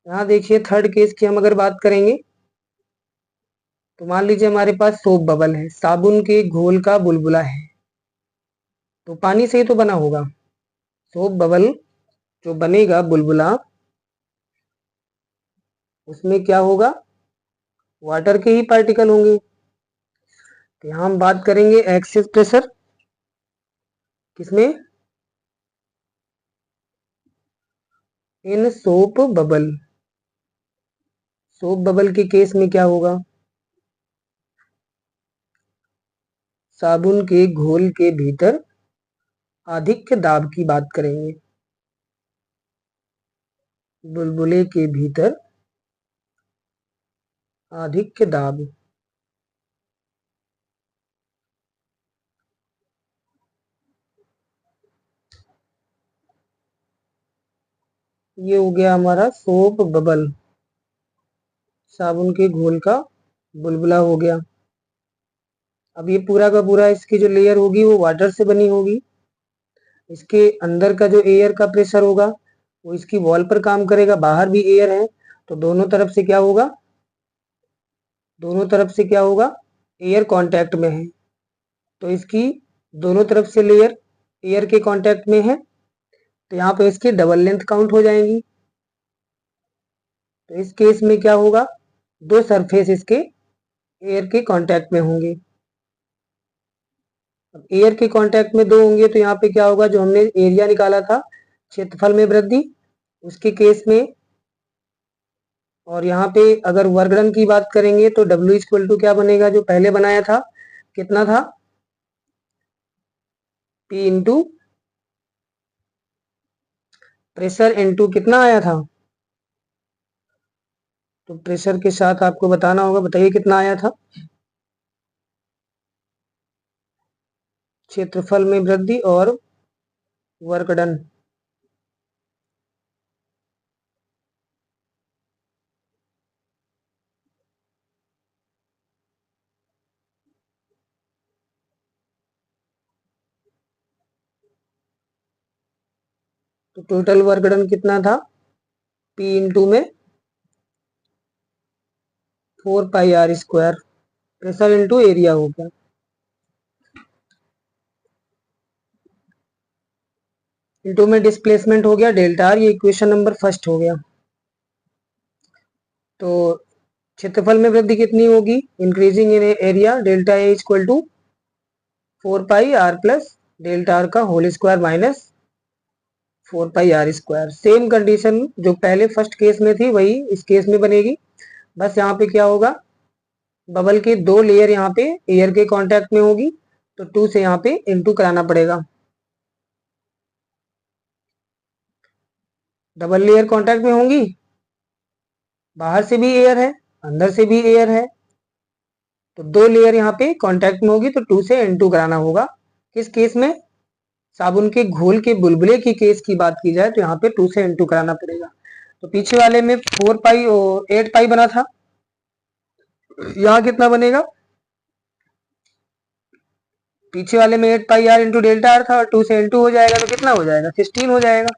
यहाँ देखिए थर्ड केस की हम अगर बात करेंगे तो मान लीजिए हमारे पास सोप बबल है, साबुन के घोल का बुलबुला है, तो पानी से ही तो बना होगा। सोप बबल जो बनेगा बुलबुला, उसमें क्या होगा, वाटर के ही पार्टिकल होंगे। तो यहाँ हम बात करेंगे एक्सेस प्रेशर, किसमें, इन सोप बबल। सोप बबल के केस में क्या होगा, साबुन के घोल के भीतर आधिक्य दाब की बात करेंगे, बुलबुले के भीतर आधिक्य दाब। ये हो गया हमारा सोप बबल, साबुन के घोल का बुलबुला हो गया। अब ये पूरा का पूरा इसकी जो लेयर होगी वो वाटर से बनी होगी। इसके अंदर का जो एयर का प्रेशर होगा वो इसकी वॉल पर काम करेगा, बाहर भी एयर है, तो दोनों तरफ से क्या होगा, दोनों तरफ से क्या होगा, एयर कांटेक्ट में है, तो इसकी दोनों तरफ से लेयर एयर के कांटेक्ट में है, तो यहाँ पे इसकी डबल लेंथ काउंट हो जाएंगी। तो इस केस में क्या होगा, दो सरफेस इसके एयर के कांटेक्ट में होंगे। अब एयर के कांटेक्ट में दो होंगे तो यहाँ पे क्या होगा, जो हमने एरिया निकाला था क्षेत्रफल में वृद्धि, उसके केस में। और यहाँ पे अगर वर्क डन की बात करेंगे तो W इक्वल टू क्या बनेगा, जो पहले बनाया था, कितना था, P इंटू प्रेशर इंटू कितना आया था, तो प्रेशर के साथ आपको बताना होगा, बताइए कितना आया था, क्षेत्रफल में वृद्धि और वर्क डन। तो टोटल वर्क डन कितना था, P इंटू में 4 pi R square, pressure into area हो गया। इंटू में डिस्प्लेसमेंट हो गया डेल्टा आर, ये इक्वेशन नंबर फर्स्ट हो गया। तो क्षेत्रफल में वृद्धि कितनी होगी, increasing in area, delta A equal to 4 pi R plus delta R का whole square minus 4 pi R square. Same condition जो पहले फर्स्ट केस में थी वही इस केस में बनेगी। बस यहाँ पे क्या होगा, बबल के 2 लेयर यहाँ पे एयर के कांटेक्ट में होगी, तो 2 से यहाँ पे इनटू कराना पड़ेगा। डबल लेयर कांटेक्ट में होंगी, बाहर से भी एयर है अंदर से भी एयर है, तो 2 लेयर यहाँ पे कांटेक्ट में होगी, तो 2 से इनटू कराना होगा। किस केस में, साबुन के घोल के बुलबुले की केस की बात की जाए तो यहाँ पे 2 से इनटू कराना पड़ेगा। तो पीछे वाले में 4 पाई और 8 पाई बना था, यहाँ कितना बनेगा, पीछे वाले में 8 पाई आर इंटू डेल्टा आर था और 2 से इनटू हो जाएगा, तो कितना हो जाएगा, 16 हो जाएगा।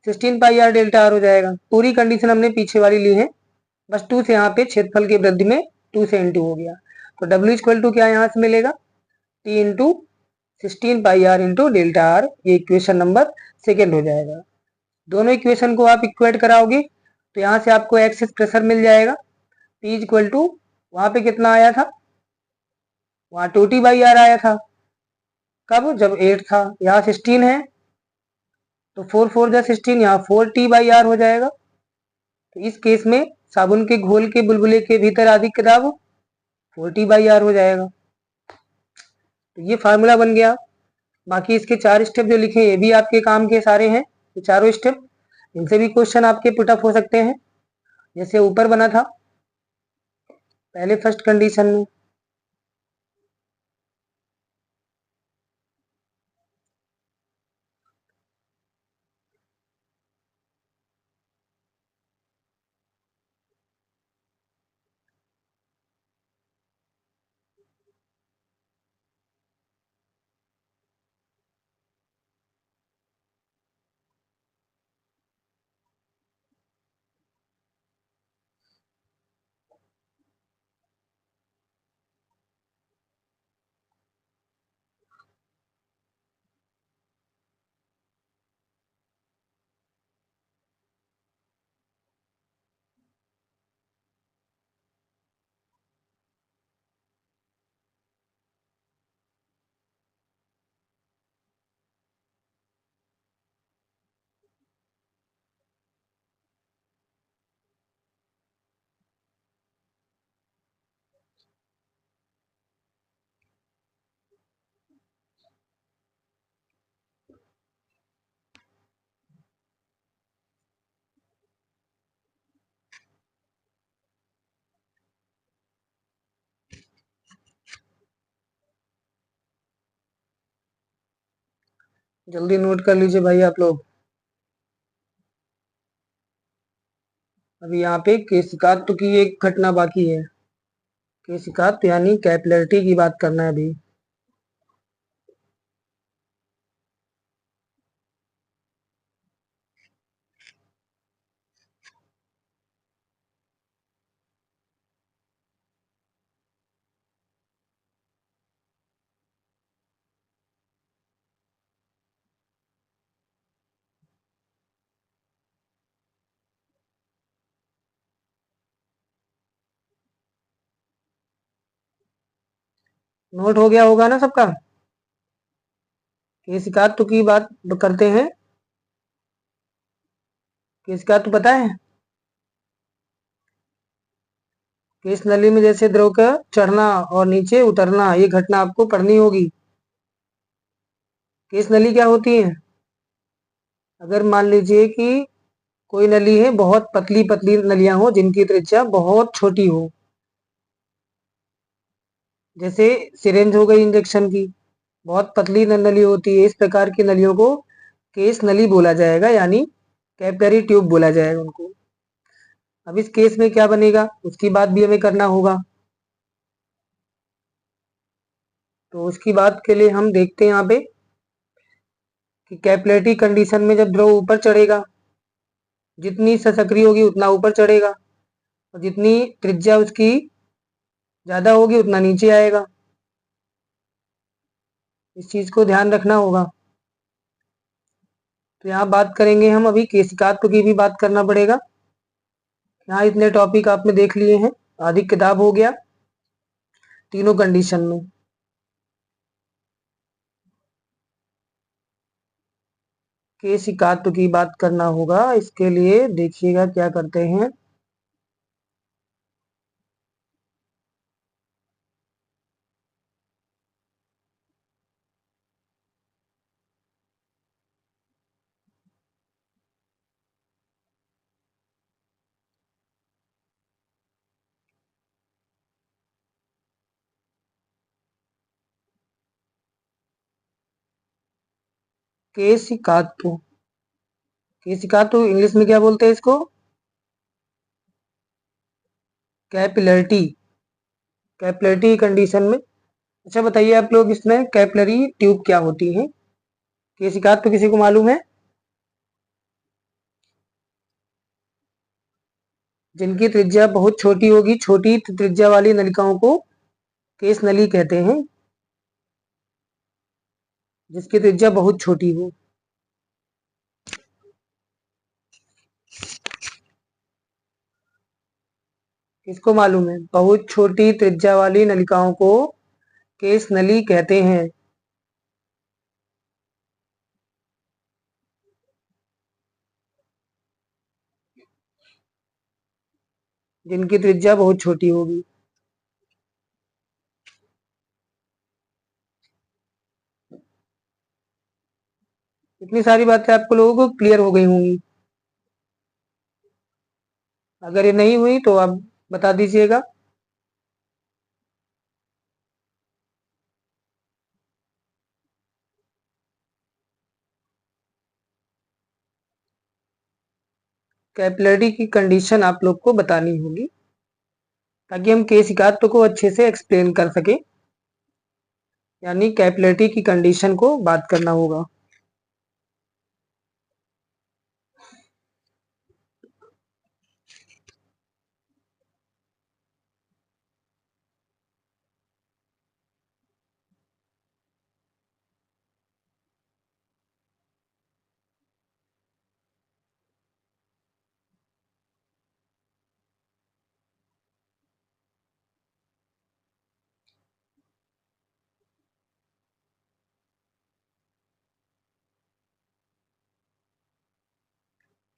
16 पाई आर डेल्टा आर हो जाएगा। पूरी कंडीशन हमने पीछे वाली ली है, बस 2 से यहाँ पे क्षेत्रफल की वृद्धि में 2 से इनटू हो गया। तो W इक्वल टू क्या यहाँ से मिलेगा, T into 16 pi R into delta R, ये इक्वेशन नंबर सेकेंड हो जाएगा। दोनों इक्वेशन को आप इक्वेट कराओगे तो यहाँ से आपको एक्सेस प्रेशर मिल जाएगा, P इक्वल टू वहां पे कितना आया था, वहां 2T बाई आर आया था, कब, जब 8 था, यहाँ 16 है तो 4 4 जा 16, यहाँ 4T बाई आर हो जाएगा। तो इस केस में साबुन के घोल के बुलबुले के भीतर अधिक दाब 4T बाई आर हो जाएगा। तो ये फार्मूला बन गया। बाकी इसके 4 स्टेप जो लिखे ये भी आपके काम के सारे हैं, ये चारों स्टेप, इनसे भी क्वेश्चन आपके पुटअप हो सकते हैं। जैसे ऊपर बना था पहले फर्स्ट कंडीशन में, जल्दी नोट कर लीजिए भाई आप लोग। अभी यहाँ पे केशिकात्व की एक घटना बाकी है, केशिकात्व यानी कैपिलरिटी की बात करना है अभी। नोट हो गया होगा ना सबका, केशिकात्व की बात करते हैं। केशिकात्व पता है, केश नली में जैसे द्रव का चढ़ना और नीचे उतरना, ये घटना आपको पढ़नी होगी। केश नली क्या होती है, अगर मान लीजिए कि कोई नली है, बहुत पतली पतली नलियां हो जिनकी त्रिज्या बहुत छोटी हो, जैसे सिरेंज हो गई इंजेक्शन की, बहुत पतली नली होती है, इस प्रकार की नलियों को केस नली बोला जाएगा, यानी कैपिलरी ट्यूब बोला जाएगा उनको। अब इस केस में क्या बनेगा उसकी बात भी हमें करना होगा। तो उसकी बात के लिए हम देखते हैं यहाँ पे कि कैपिलरी कंडीशन में जब द्रव ऊपर चढ़ेगा, जितनी ससक्रिय होगी उतना ऊपर चढ़ेगा, और जितनी त्रिज्या उसकी ज्यादा होगी उतना नीचे आएगा। इस चीज को ध्यान रखना होगा। तो यहाँ बात करेंगे हम अभी केशिकात्व की भी बात करना पड़ेगा। यहाँ इतने टॉपिक आपने देख लिए हैं, आधी किताब हो गया तीनों कंडीशन में। केशिकात्व की बात करना होगा, इसके लिए देखिएगा क्या करते हैं। केशिकात्व, केशिकात्व इंग्लिश में क्या बोलते हैं इसको? कैपिलरिटी, कैपिलरिटी कंडीशन में। अच्छा बताइए आप लोग, इसमें कैपिलरी ट्यूब क्या होती है? केशिकात्व किसी को मालूम है? जिनकी त्रिज्या बहुत छोटी होगी, छोटी त्रिज्या वाली नलिकाओं को केस नली कहते हैं, जिसकी त्रिज्या बहुत छोटी हो। किसको मालूम है? बहुत छोटी त्रिज्या वाली नलिकाओं को केस नली कहते हैं। जिनकी त्रिज्या बहुत छोटी होगी। इतनी सारी बातें आपको लोगों को क्लियर हो गई होंगी। अगर ये नहीं हुई तो आप बता दीजिएगा। कैपिलरी की कंडीशन आप लोग को बतानी होगी, ताकि हम केशिकात्व को अच्छे से एक्सप्लेन कर सके। यानी कैपिलरी की कंडीशन को बात करना होगा।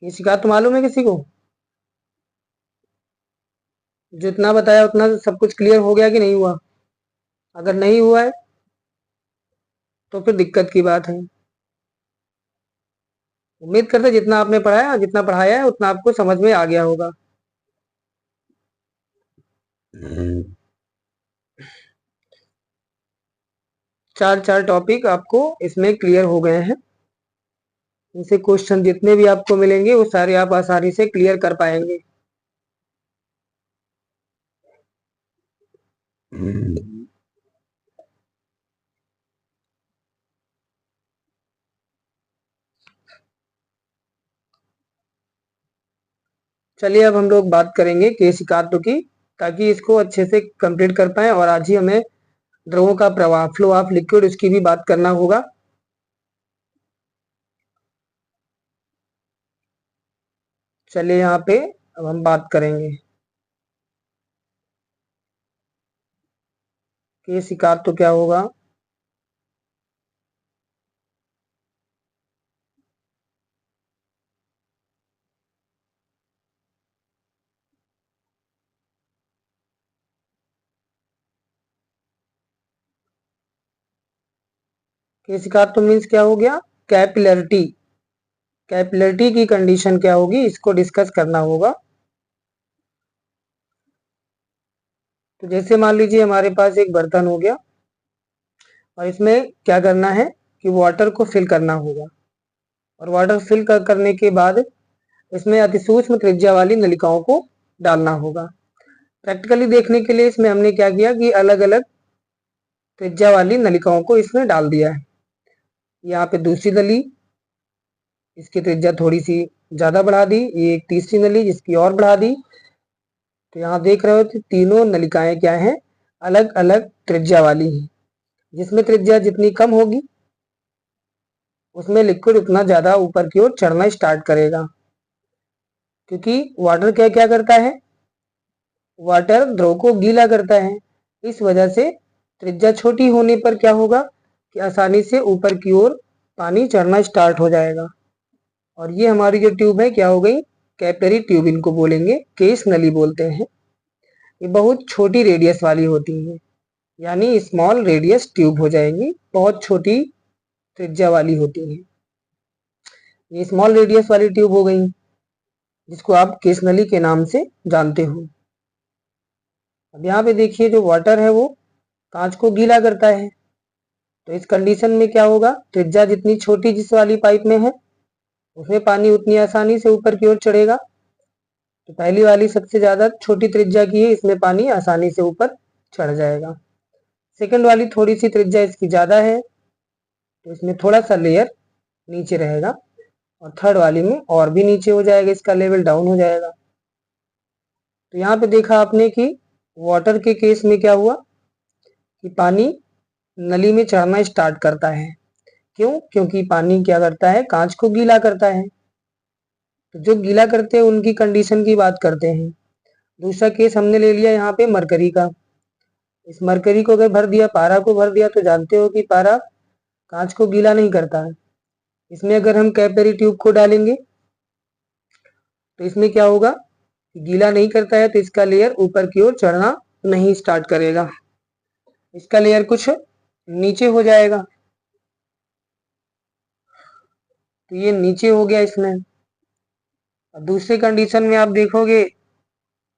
केशिकात्व मालूम है किसी को? जितना बताया उतना सब कुछ क्लियर हो गया कि नहीं हुआ? अगर नहीं हुआ है तो फिर दिक्कत की बात है। उम्मीद करते जितना आपने पढ़ाया, जितना पढ़ाया है उतना आपको समझ में आ गया होगा। चार चार टॉपिक आपको इसमें क्लियर हो गए हैं। इनसे क्वेश्चन जितने भी आपको मिलेंगे वो सारे आप आसानी से क्लियर कर पाएंगे। चलिए अब हम लोग बात करेंगे केशिकात्व की, ताकि इसको अच्छे से कंप्लीट कर पाए। और आज ही हमें द्रवों का प्रवाह, फ्लो ऑफ लिक्विड, उसकी भी बात करना होगा। चलिए यहाँ पे अब हम बात करेंगे केशिकात्व क्या होगा। केशिकात्व मीन्स क्या हो गया? कैपिलरिटी। कैपिलरिटी की कंडीशन क्या होगी, इसको डिस्कस करना होगा। तो जैसे मान लीजिए हमारे पास एक बर्तन हो गया, और इसमें क्या करना है कि वाटर को फिल करना होगा। और वाटर फिल करने के बाद इसमें अति सूक्ष्म त्रिज्या वाली नलिकाओं को डालना होगा। प्रैक्टिकली देखने के लिए इसमें हमने क्या किया कि अलग अलग त्रिज्या वाली नलिकाओं को इसमें डाल दिया है। यहाँ पे दूसरी नली, इसकी त्रिज्या थोड़ी सी ज्यादा बढ़ा दी, ये एक तीसरी नली जिसकी और बढ़ा दी। तो यहाँ देख रहे हो कि तीनों नलिकाएं क्या हैं, अलग अलग त्रिज्या वाली हैं। जिसमें त्रिज्या जितनी कम होगी उसमें लिक्विड उतना ज्यादा ऊपर की ओर चढ़ना स्टार्ट करेगा, क्योंकि वाटर क्या क्या करता है, वाटर द्रव को गीला करता है। इस वजह से त्रिज्या छोटी होने पर क्या होगा कि आसानी से ऊपर की ओर पानी चढ़ना स्टार्ट हो जाएगा। और ये हमारी जो ट्यूब है क्या हो गई, कैपिलरी ट्यूब इनको बोलेंगे, केस नली बोलते हैं। ये बहुत छोटी रेडियस वाली होती है, यानी स्मॉल रेडियस ट्यूब हो जाएंगी, बहुत छोटी त्रिज्या वाली होती है। ये स्मॉल रेडियस वाली ट्यूब हो गई, जिसको आप केस नली के नाम से जानते हो। अब यहाँ पे देखिए जो वाटर है वो कांच को गीला करता है। तो इस कंडीशन में क्या होगा, त्रिज्या जितनी छोटी जिस वाली पाइप में है उसमें पानी उतनी आसानी से ऊपर की ओर चढ़ेगा। तो पहली वाली सबसे ज्यादा छोटी त्रिज्या की है, इसमें पानी आसानी से ऊपर चढ़ जाएगा। सेकंड वाली थोड़ी सी त्रिज्या इसकी ज्यादा है, तो इसमें थोड़ा सा लेयर नीचे रहेगा। और थर्ड वाली में और भी नीचे हो जाएगा, इसका लेवल डाउन हो जाएगा। तो यहाँ पे देखा आपने कि वाटर के केस में क्या हुआ कि पानी नली में चढ़ना स्टार्ट करता है। क्यों? क्योंकि पानी क्या करता है, कांच को गीला करता है। तो जो गीला करते हैं उनकी कंडीशन की बात करते हैं। दूसरा केस हमने ले लिया यहाँ पे मरकरी का। इस मरकरी को अगर भर दिया, पारा को भर दिया, तो जानते हो कि पारा कांच को गीला नहीं करता है। इसमें अगर हम कैपिलरी ट्यूब को डालेंगे तो इसमें क्या होगा, गीला नहीं करता है, तो इसका लेयर ऊपर की ओर चढ़ना नहीं स्टार्ट करेगा, इसका लेयर कुछ नीचे हो जाएगा। तो ये नीचे हो गया इसमें। अब दूसरी कंडीशन में आप देखोगे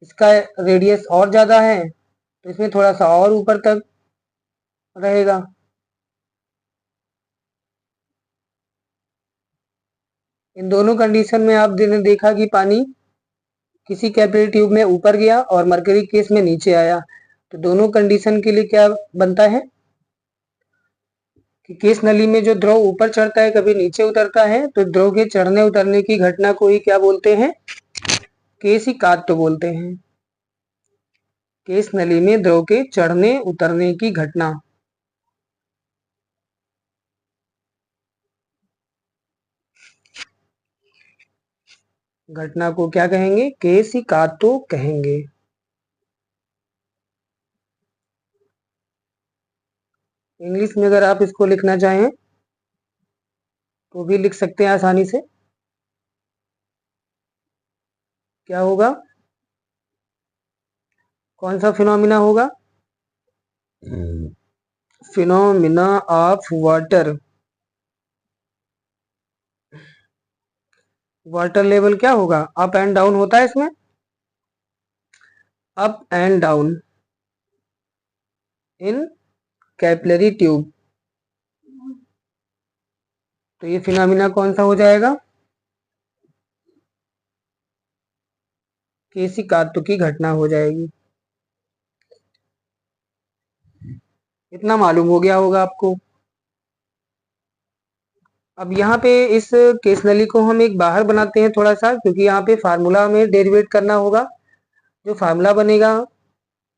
इसका रेडियस और ज्यादा है, तो इसमें थोड़ा सा और ऊपर तक रहेगा। इन दोनों कंडीशन में आपने देखा कि पानी किसी कैपिलरी ट्यूब में ऊपर गया और मरकरी केस में नीचे आया। तो दोनों कंडीशन के लिए क्या बनता है कि केस नली में जो द्रव ऊपर चढ़ता है कभी नीचे उतरता है, तो द्रव के चढ़ने उतरने की घटना को ही क्या बोलते हैं, केसी काट बोलते हैं। केस नली में द्रव के चढ़ने उतरने की घटना। घटना को क्या कहेंगे, केसी काटो कहेंगे। इंग्लिश में अगर आप इसको लिखना चाहें तो भी लिख सकते हैं आसानी से। क्या होगा, कौन सा फिनोमिना होगा, phenomena of water. Water level क्या होगा, अप एंड डाउन होता है इसमें, up and down in capillary tube. तो ये फिनोमिना कौन सा हो जाएगा, केसी काटो की घटना हो जाएगी। इतना मालूम हो गया होगा आपको। अब यहाँ पे इस केस नली को हम एक बाहर बनाते हैं थोड़ा सा, क्योंकि यहाँ पे फार्मूला में डेरिवेट करना होगा। जो फार्मूला बनेगा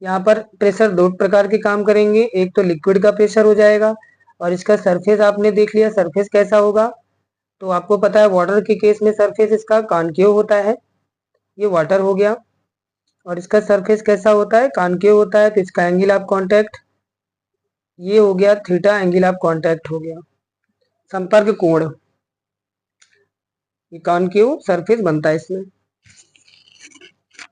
यहाँ पर प्रेशर दो प्रकार के काम करेंगे, एक तो लिक्विड का प्रेशर हो जाएगा और इसका सरफेस आपने देख लिया सरफेस कैसा होगा। तो आपको पता है वाटर के केस में सरफेस इसका कॉनकेव होता है, ये वाटर हो गया। और इसका सरफेस कैसा होता है, कॉनकेव होता है। तो इसका एंगल ऑफ कांटेक्ट ये हो गया थीटा, एंगल ऑफ कांटेक्ट हो गया, संपर्क कोण। ये कॉनकेव सरफेस बनता है इसमें।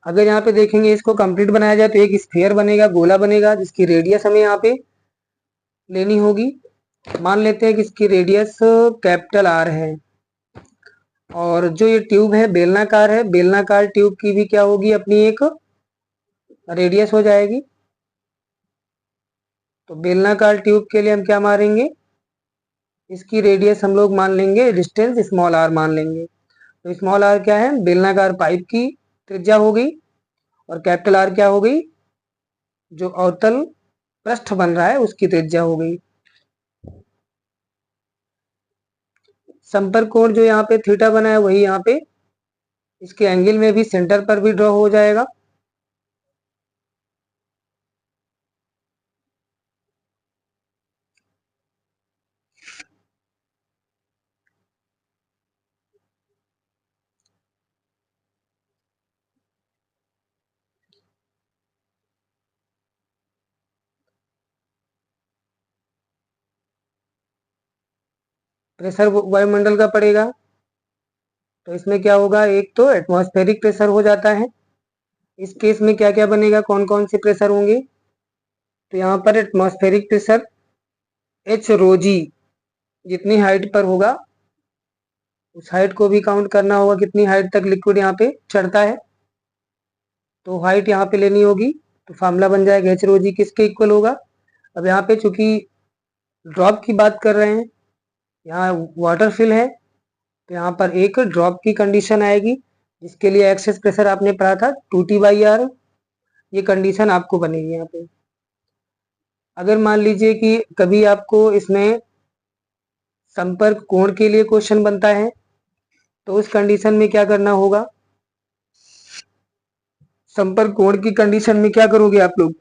अगर यहाँ पे देखेंगे इसको कंप्लीट बनाया जाए तो एक स्फीयर बनेगा, गोला बनेगा, जिसकी रेडियस हमें यहाँ पे लेनी होगी। मान लेते हैं कि इसकी रेडियस कैपिटल आर है और जो ये ट्यूब है बेलनाकार है। बेलनाकार ट्यूब की भी क्या होगी, अपनी एक रेडियस हो जाएगी। तो बेलनाकार ट्यूब के लिए हम क्या मारेंगे, इसकी रेडियस हम लोग मान लेंगे, डिस्टेंस स्मॉल आर मान लेंगे। तो स्मॉल आर क्या है, बेलनाकार पाइप की त्रिज्या हो गई, और कैपिटल आर क्या हो गई, जो अवतल पृष्ठ बन रहा है उसकी त्रिज्या हो गई। संपर्क कोण जो यहाँ पे थीटा बना है वही यहाँ पे इसके एंगल में भी सेंटर पर भी ड्रॉ हो जाएगा। प्रेशर वायुमंडल का पड़ेगा, तो इसमें क्या होगा, एक तो एटमॉस्फेरिक प्रेशर हो जाता है। इस केस में क्या क्या बनेगा, कौन कौन से प्रेशर होंगे, तो यहाँ पर एटमॉस्फेरिक प्रेशर एच रो जी जितनी हाइट पर होगा उस हाइट को भी काउंट करना होगा, कितनी हाइट तक लिक्विड यहाँ पे चढ़ता है, तो हाइट यहाँ पे लेनी होगी। तो फार्मूला बन जाएगा एच रो जी किसके इक्वल होगा। अब यहाँ पे चूंकि ड्रॉप की बात कर रहे हैं, यहाँ वाटर फिल है, तो यहाँ पर एक ड्रॉप की कंडीशन आएगी, जिसके लिए एक्सेस प्रेशर आपने पढ़ा था 2T/R, ये कंडीशन आपको बनेगी यहाँ पे। अगर मान लीजिए कि कभी आपको इसमें संपर्क कोण के लिए क्वेश्चन बनता है, तो उस कंडीशन में क्या करना होगा, संपर्क कोण की कंडीशन में क्या करोगे आप लोग,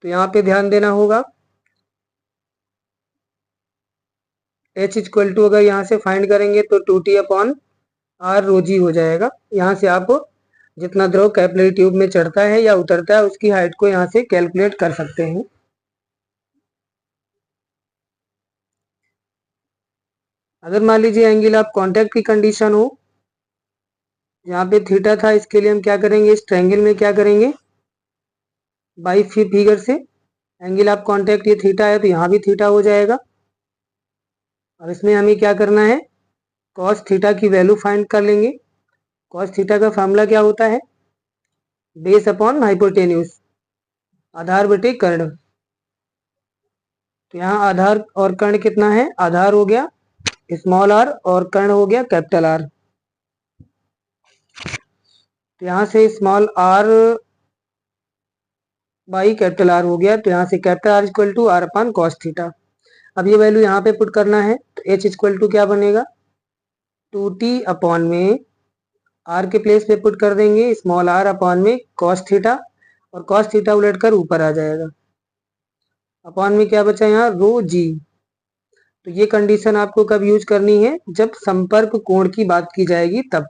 तो यहाँ पे ध्यान देना होगा H इक्वल टू अगर यहाँ से फाइंड करेंगे तो 2T/R रो जी हो जाएगा। यहाँ से आप जितना द्रव कैपिलरी ट्यूब में चढ़ता है या उतरता है उसकी हाइट को यहाँ से कैलकुलेट कर सकते हैं। अगर मान लीजिए एंगल ऑफ कांटेक्ट की कंडीशन हो, यहाँ पे थीटा था, इसके लिए हम क्या करेंगे, इस ट्रायंगल में क्या करेंगे, बाई फिगर से एंगल ऑफ कांटेक्ट ये थीटा है तो यहाँ भी थीटा हो जाएगा। और इसमें हमें क्या करना है, कॉस थीटा की वैल्यू फाइंड कर लेंगे। कॉस थीटा का फार्मूला क्या होता है, बेस अपॉन हाइपोटेन्यूज, आधार बटे कर्ण। तो यहाँ आधार और कर्ण कितना है, आधार हो गया स्मॉल आर और कर्ण हो गया कैपिटल आर। तो यहाँ से small R by capital R हो गया, तो यहाँ से capital R equal to R upon cos theta. अब ये वैल्यू यहाँ पे पुट करना है, तो एच इक्वल टू क्या बनेगा, 2T/, में आर के प्लेस पे पुट कर देंगे स्मॉल आर अपॉन में कॉस थीटा, और कॉस थीटा उलट कर ऊपर आ जाएगा, अपॉन में क्या बचा यहाँ रो जी। तो ये कंडीशन आपको कब यूज करनी है, जब संपर्क कोण की बात की जाएगी तब।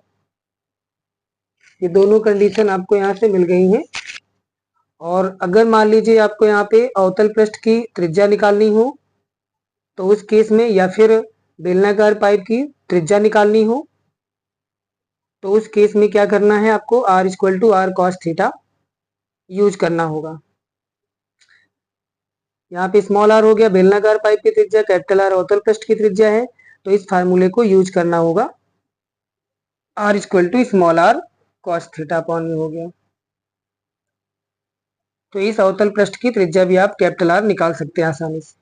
ये दोनों कंडीशन आपको यहाँ से मिल गई हैं। और अगर मान लीजिए आपको यहाँ पे अवतल पृष्ठ की त्रिज्या निकालनी हो, तो उस केस में, या फिर बेलनाकार पाइप की त्रिज्या निकालनी हो, तो उस केस में क्या करना है, आपको R equal to R cos theta use करना होगा। यहाँ पे स्मॉल आर हो गया बेलनाकार पाइप की त्रिज्या, कैपिटल आर अवतल पृष्ठ की त्रिज्या है, तो इस फार्मूले को यूज करना होगा, R equal to small R cos theta upon में हो गया। तो इस अवतल पृष्ठ की त्रिज्या भी आप कैपिटल आर निकाल सकते हैं आसानी से।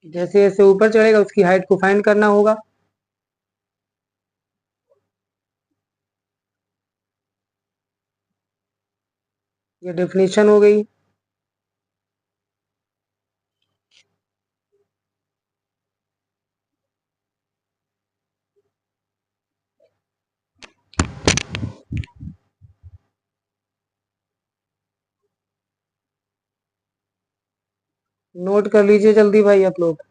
जैसे जैसे ऊपर चढ़ेगा उसकी हाइट को फाइंड करना होगा। ये डेफिनेशन हो गई। नोट कर लीजिए जल्दी भाई आप लोग।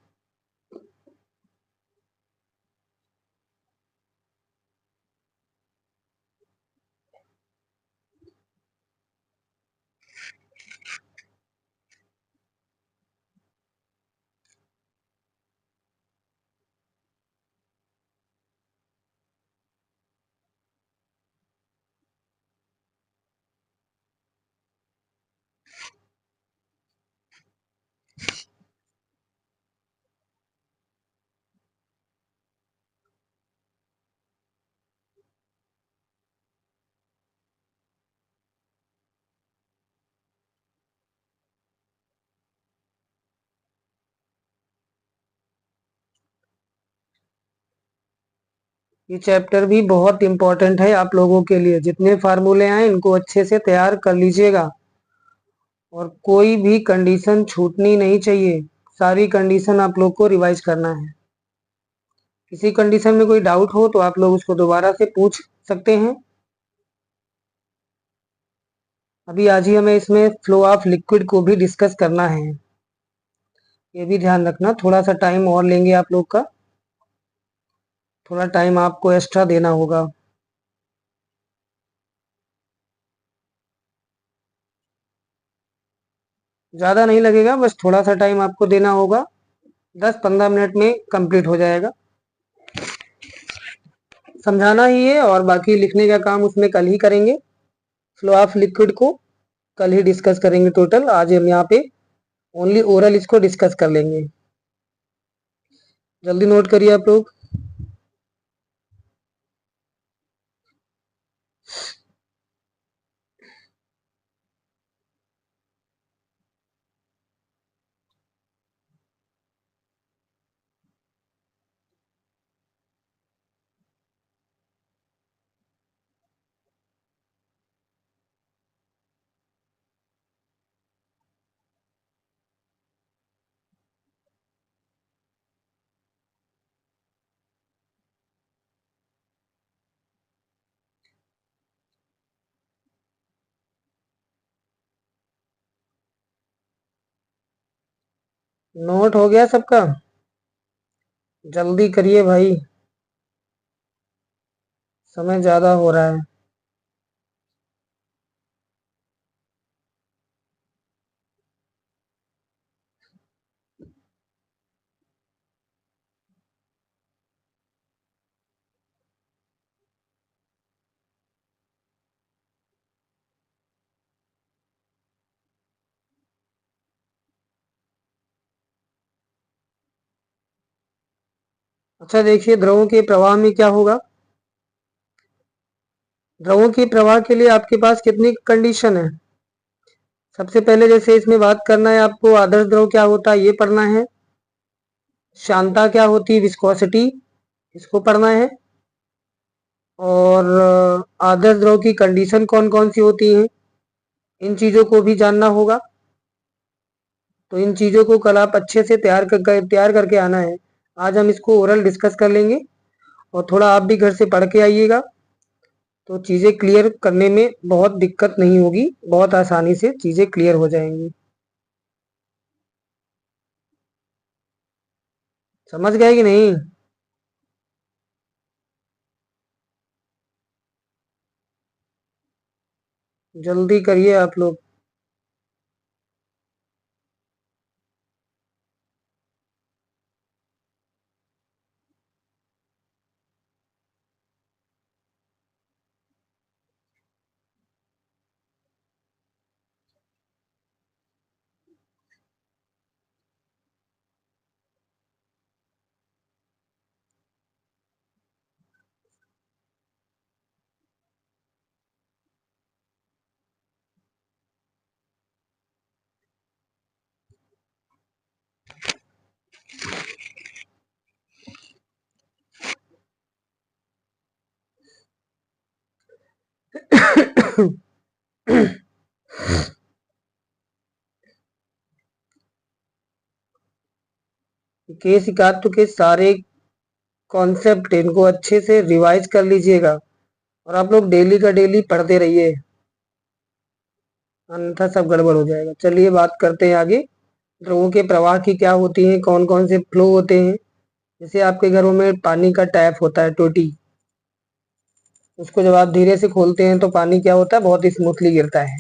ये चैप्टर भी बहुत इंपॉर्टेंट है आप लोगों के लिए। जितने फार्मूले आए इनको अच्छे से तैयार कर लीजिएगा और कोई भी कंडीशन छूटनी नहीं चाहिए। सारी कंडीशन आप लोग को रिवाइज करना है। किसी कंडीशन में कोई डाउट हो तो आप लोग उसको दोबारा से पूछ सकते हैं। अभी आज ही हमें इसमें फ्लो ऑफ लिक्विड को भी डिस्कस करना है। ये भी ध्यान रखना, थोड़ा सा टाइम और लेंगे आप लोग का। थोड़ा टाइम आपको एक्स्ट्रा देना होगा। ज़्यादा नहीं लगेगा, बस थोड़ा सा टाइम आपको देना होगा। 10-15 मिनट में कंप्लीट हो जाएगा। समझाना ही है और बाकी लिखने का काम उसमें कल ही करेंगे। फ्लो ऑफ लिक्विड को कल ही डिस्कस करेंगे टोटल। आज हम यहाँ पे ओनली ओरल इसको डिस्कस कर लेंगे। जल्दी नोट करिए आप लोग। नोट हो गया सबका? जल्दी करिए भाई, समय ज़्यादा हो रहा है। अच्छा देखिए, द्रवों के प्रवाह में क्या होगा। द्रवों के प्रवाह के लिए आपके पास कितनी कंडीशन है। सबसे पहले जैसे इसमें बात करना है आपको, आदर्श द्रव क्या होता है ये पढ़ना है। शांता क्या होती है, विस्कोसिटी, इसको पढ़ना है। और आदर्श द्रव की कंडीशन कौन कौन सी होती हैं, इन चीज़ों को भी जानना होगा। तो इन चीज़ों को कल आप अच्छे से तैयार करके आना है। आज हम इसको ओरल डिस्कस कर लेंगे और थोड़ा आप भी घर से पढ़ के आइएगा, तो चीज़ें क्लियर करने में बहुत दिक्कत नहीं होगी, बहुत आसानी से चीज़ें क्लियर हो जाएंगी। समझ गए कि नहीं। जल्दी करिए आप लोग। केस 71 के सारे कॉन्सेप्ट इनको अच्छे से रिवाइज कर लीजिएगा और आप लोग डेली का डेली पढ़ते रहिए, अन्यथा सब गड़बड़ हो जाएगा। चलिए बात करते हैं आगे। द्रवों के प्रवाह की क्या होती हैं, कौन कौन से फ्लो होते हैं। जैसे आपके घरों में पानी का टैप होता है, टोटी, उसको जब आप धीरे से खोलते हैं तो पानी क्या होता है, बहुत स्मूथली गिरता है।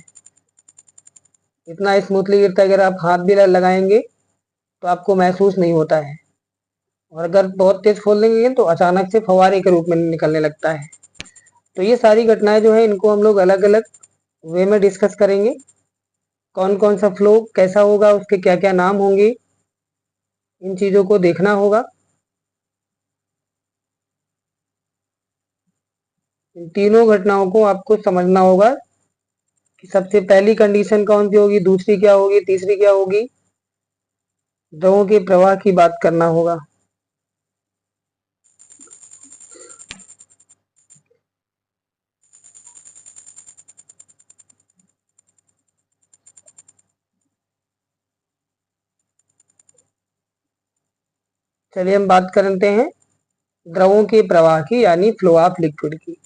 इतना स्मूथली गिरता है, अगर आप हाथ भी लगाएंगे तो आपको महसूस नहीं होता है, और अगर बहुत तेज खोल देंगे तो अचानक से फव्वारे के रूप में निकलने लगता है। तो ये सारी घटनाएं जो है इनको हम लोग अलग अलग वे में डिस्कस करेंगे। कौन कौन सा फ्लो कैसा होगा, उसके क्या क्या नाम होंगे, इन चीज़ों को देखना होगा। इन तीनों घटनाओं को आपको समझना होगा कि सबसे पहली कंडीशन कौन सी होगी, दूसरी क्या होगी, तीसरी क्या होगी। द्रवों के प्रवाह की बात करना होगा। चलिए हम बात करते हैं द्रवों के प्रवाह की, यानी फ्लो ऑफ लिक्विड की।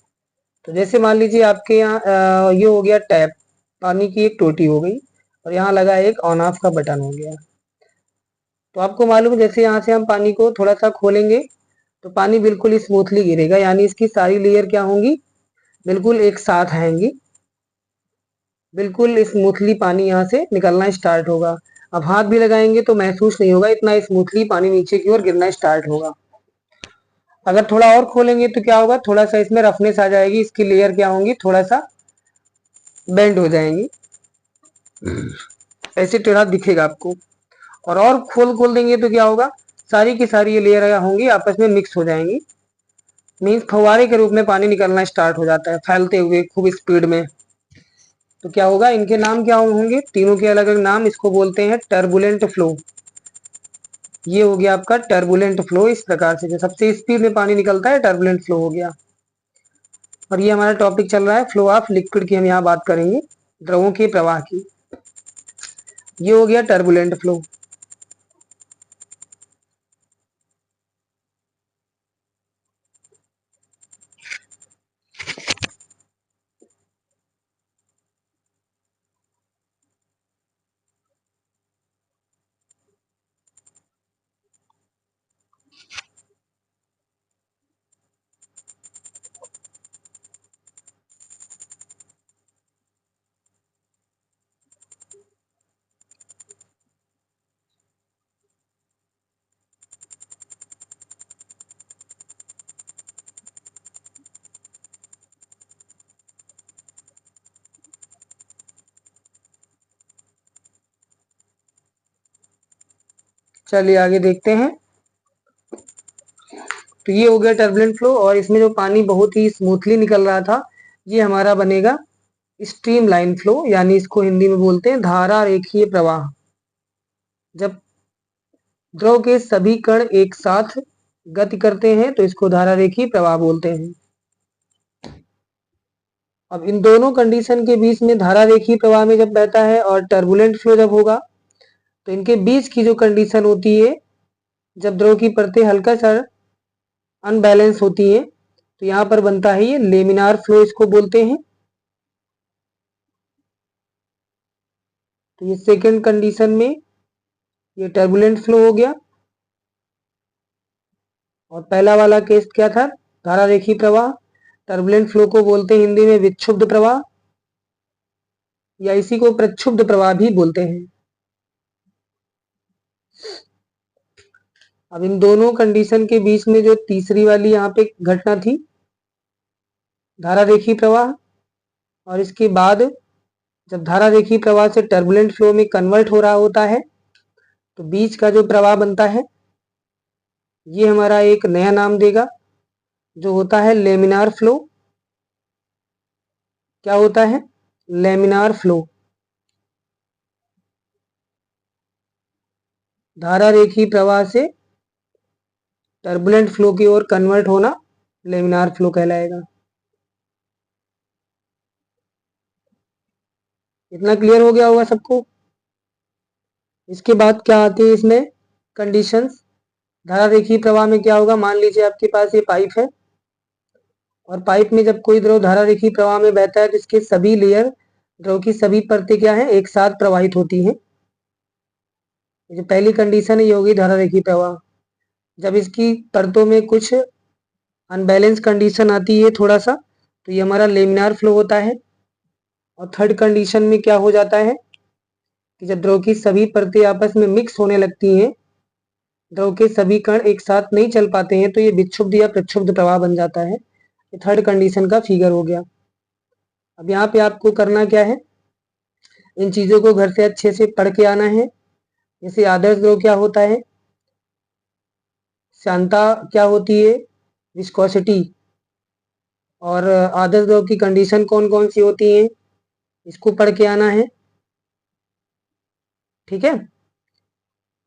तो जैसे मान लीजिए आपके यहाँ ये हो गया टैप, पानी की एक टोटी हो गई और यहाँ लगा एक ऑन ऑफ का बटन हो गया। तो आपको मालूम है जैसे यहाँ से हम पानी को थोड़ा सा खोलेंगे तो पानी बिल्कुल स्मूथली गिरेगा, यानी इसकी सारी लेयर क्या होंगी, बिल्कुल एक साथ आएंगी, बिल्कुल स्मूथली पानी यहाँ से निकलना स्टार्ट होगा। अब हाथ भी लगाएंगे तो महसूस नहीं होगा, इतना स्मूथली पानी नीचे की ओर गिरना स्टार्ट होगा। अगर थोड़ा और खोलेंगे तो क्या होगा, थोड़ा सा इसमें रफनेस आ जाएगी, इसकी लेयर क्या होंगी, थोड़ा सा बेंड हो जाएंगी, ऐसे टेढ़ा दिखेगा आपको। और खोल देंगे तो क्या होगा, सारी की सारी ये लेयर होंगी आपस में मिक्स हो जाएंगी, मीन्स फव्वारे के रूप में पानी निकलना स्टार्ट हो जाता है फैलते हुए खूब स्पीड में। तो क्या होगा, इनके नाम क्या होंगे, तीनों के अलग अलग नाम, इसको बोलते हैं टर्बुलेंट फ्लो। ये हो गया आपका टर्बुलेंट फ्लो, इस प्रकार से जो सबसे स्पीड में पानी निकलता है टर्बुलेंट फ्लो हो गया। और ये हमारा टॉपिक चल रहा है फ्लो ऑफ लिक्विड की, हम यहाँ बात करेंगे द्रवों के प्रवाह की। ये हो गया टर्बुलेंट फ्लो। चलिए आगे देखते हैं। तो ये हो गया टर्बुलेंट फ्लो, और इसमें जो पानी बहुत ही स्मूथली निकल रहा था ये हमारा बनेगा स्ट्रीम लाइन फ्लो, यानी इसको हिंदी में बोलते हैं धारा रेखीय प्रवाह। जब द्रव के सभी कण एक साथ गति करते हैं तो इसको धारा रेखीय प्रवाह बोलते हैं। अब इन दोनों कंडीशन के बीच में धारा रेखीय प्रवाह में जब बहता है और टर्बुलेंट फ्लो जब होगा तो इनके बीच की जो कंडीशन होती है, जब द्रव की परतें हल्का सा अनबैलेंस होती है तो यहाँ पर बनता है ये लेमिनार फ्लो, इसको बोलते हैं। तो ये सेकंड कंडीशन में ये टर्बुलेंट फ्लो हो गया, और पहला वाला केस क्या था, धारा रेखीय प्रवाह। टर्बुलेंट फ्लो को बोलते हैं हिंदी में विक्षुब्ध प्रवाह, या इसी को प्रक्षुब्ध प्रवाह भी बोलते हैं। अब इन दोनों कंडीशन के बीच में जो तीसरी वाली यहाँ पे घटना थी, धारा रेखीय प्रवाह, और इसके बाद जब धारा रेखीय प्रवाह से टर्बुलेंट फ्लो में कन्वर्ट हो रहा होता है तो बीच का जो प्रवाह बनता है ये हमारा एक नया नाम देगा, जो होता है लेमिनार फ्लो। क्या होता है, लेमिनार फ्लो। धारा रेखीय प्रवाह से टर्बुलेंट फ्लो की ओर कन्वर्ट होना लेमिनार फ्लो कहलाएगा। इतना क्लियर हो गया होगा सबको। इसके बाद क्या आती है इसमें कंडीशंस, धारा रेखीय प्रवाह में क्या होगा, मान लीजिए आपके पास ये पाइप है और पाइप में जब कोई द्रव धारा रेखीय प्रवाह में बहता है तो इसके सभी लेयर, द्रव की सभी परतें क्या है, एक साथ प्रवाहित होती हैं। जो पहली कंडीशन है ये होगी धारा रेखीय प्रवाह। जब इसकी परतों में कुछ अनबैलेंस कंडीशन आती है थोड़ा सा तो ये हमारा लेमिनार फ्लो होता है। और थर्ड कंडीशन में क्या हो जाता है कि जब द्रव की सभी परतें आपस में मिक्स होने लगती हैं, द्रव के सभी कण एक साथ नहीं चल पाते हैं तो ये विक्षुब्ध या प्रक्षुब्ध प्रवाह बन जाता है। ये थर्ड कंडीशन का फिगर हो गया। अब यहाँ पे आपको करना क्या है, इन चीजों को घर से अच्छे से पढ़ के आना है। जैसे आदर्श द्रव क्या होता है, श्यानता क्या होती है, विस्कोसिटी, और आदर्श द्रव की कंडीशन कौन कौन सी होती हैं, इसको पढ़ के आना है। ठीक है,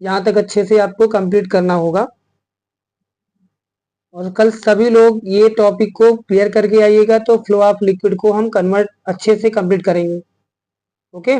यहाँ तक अच्छे से आपको कंप्लीट करना होगा। और कल सभी लोग ये टॉपिक को क्लियर करके आइएगा तो फ्लो ऑफ लिक्विड को हम कन्वर्ट अच्छे से कंप्लीट करेंगे। ओके।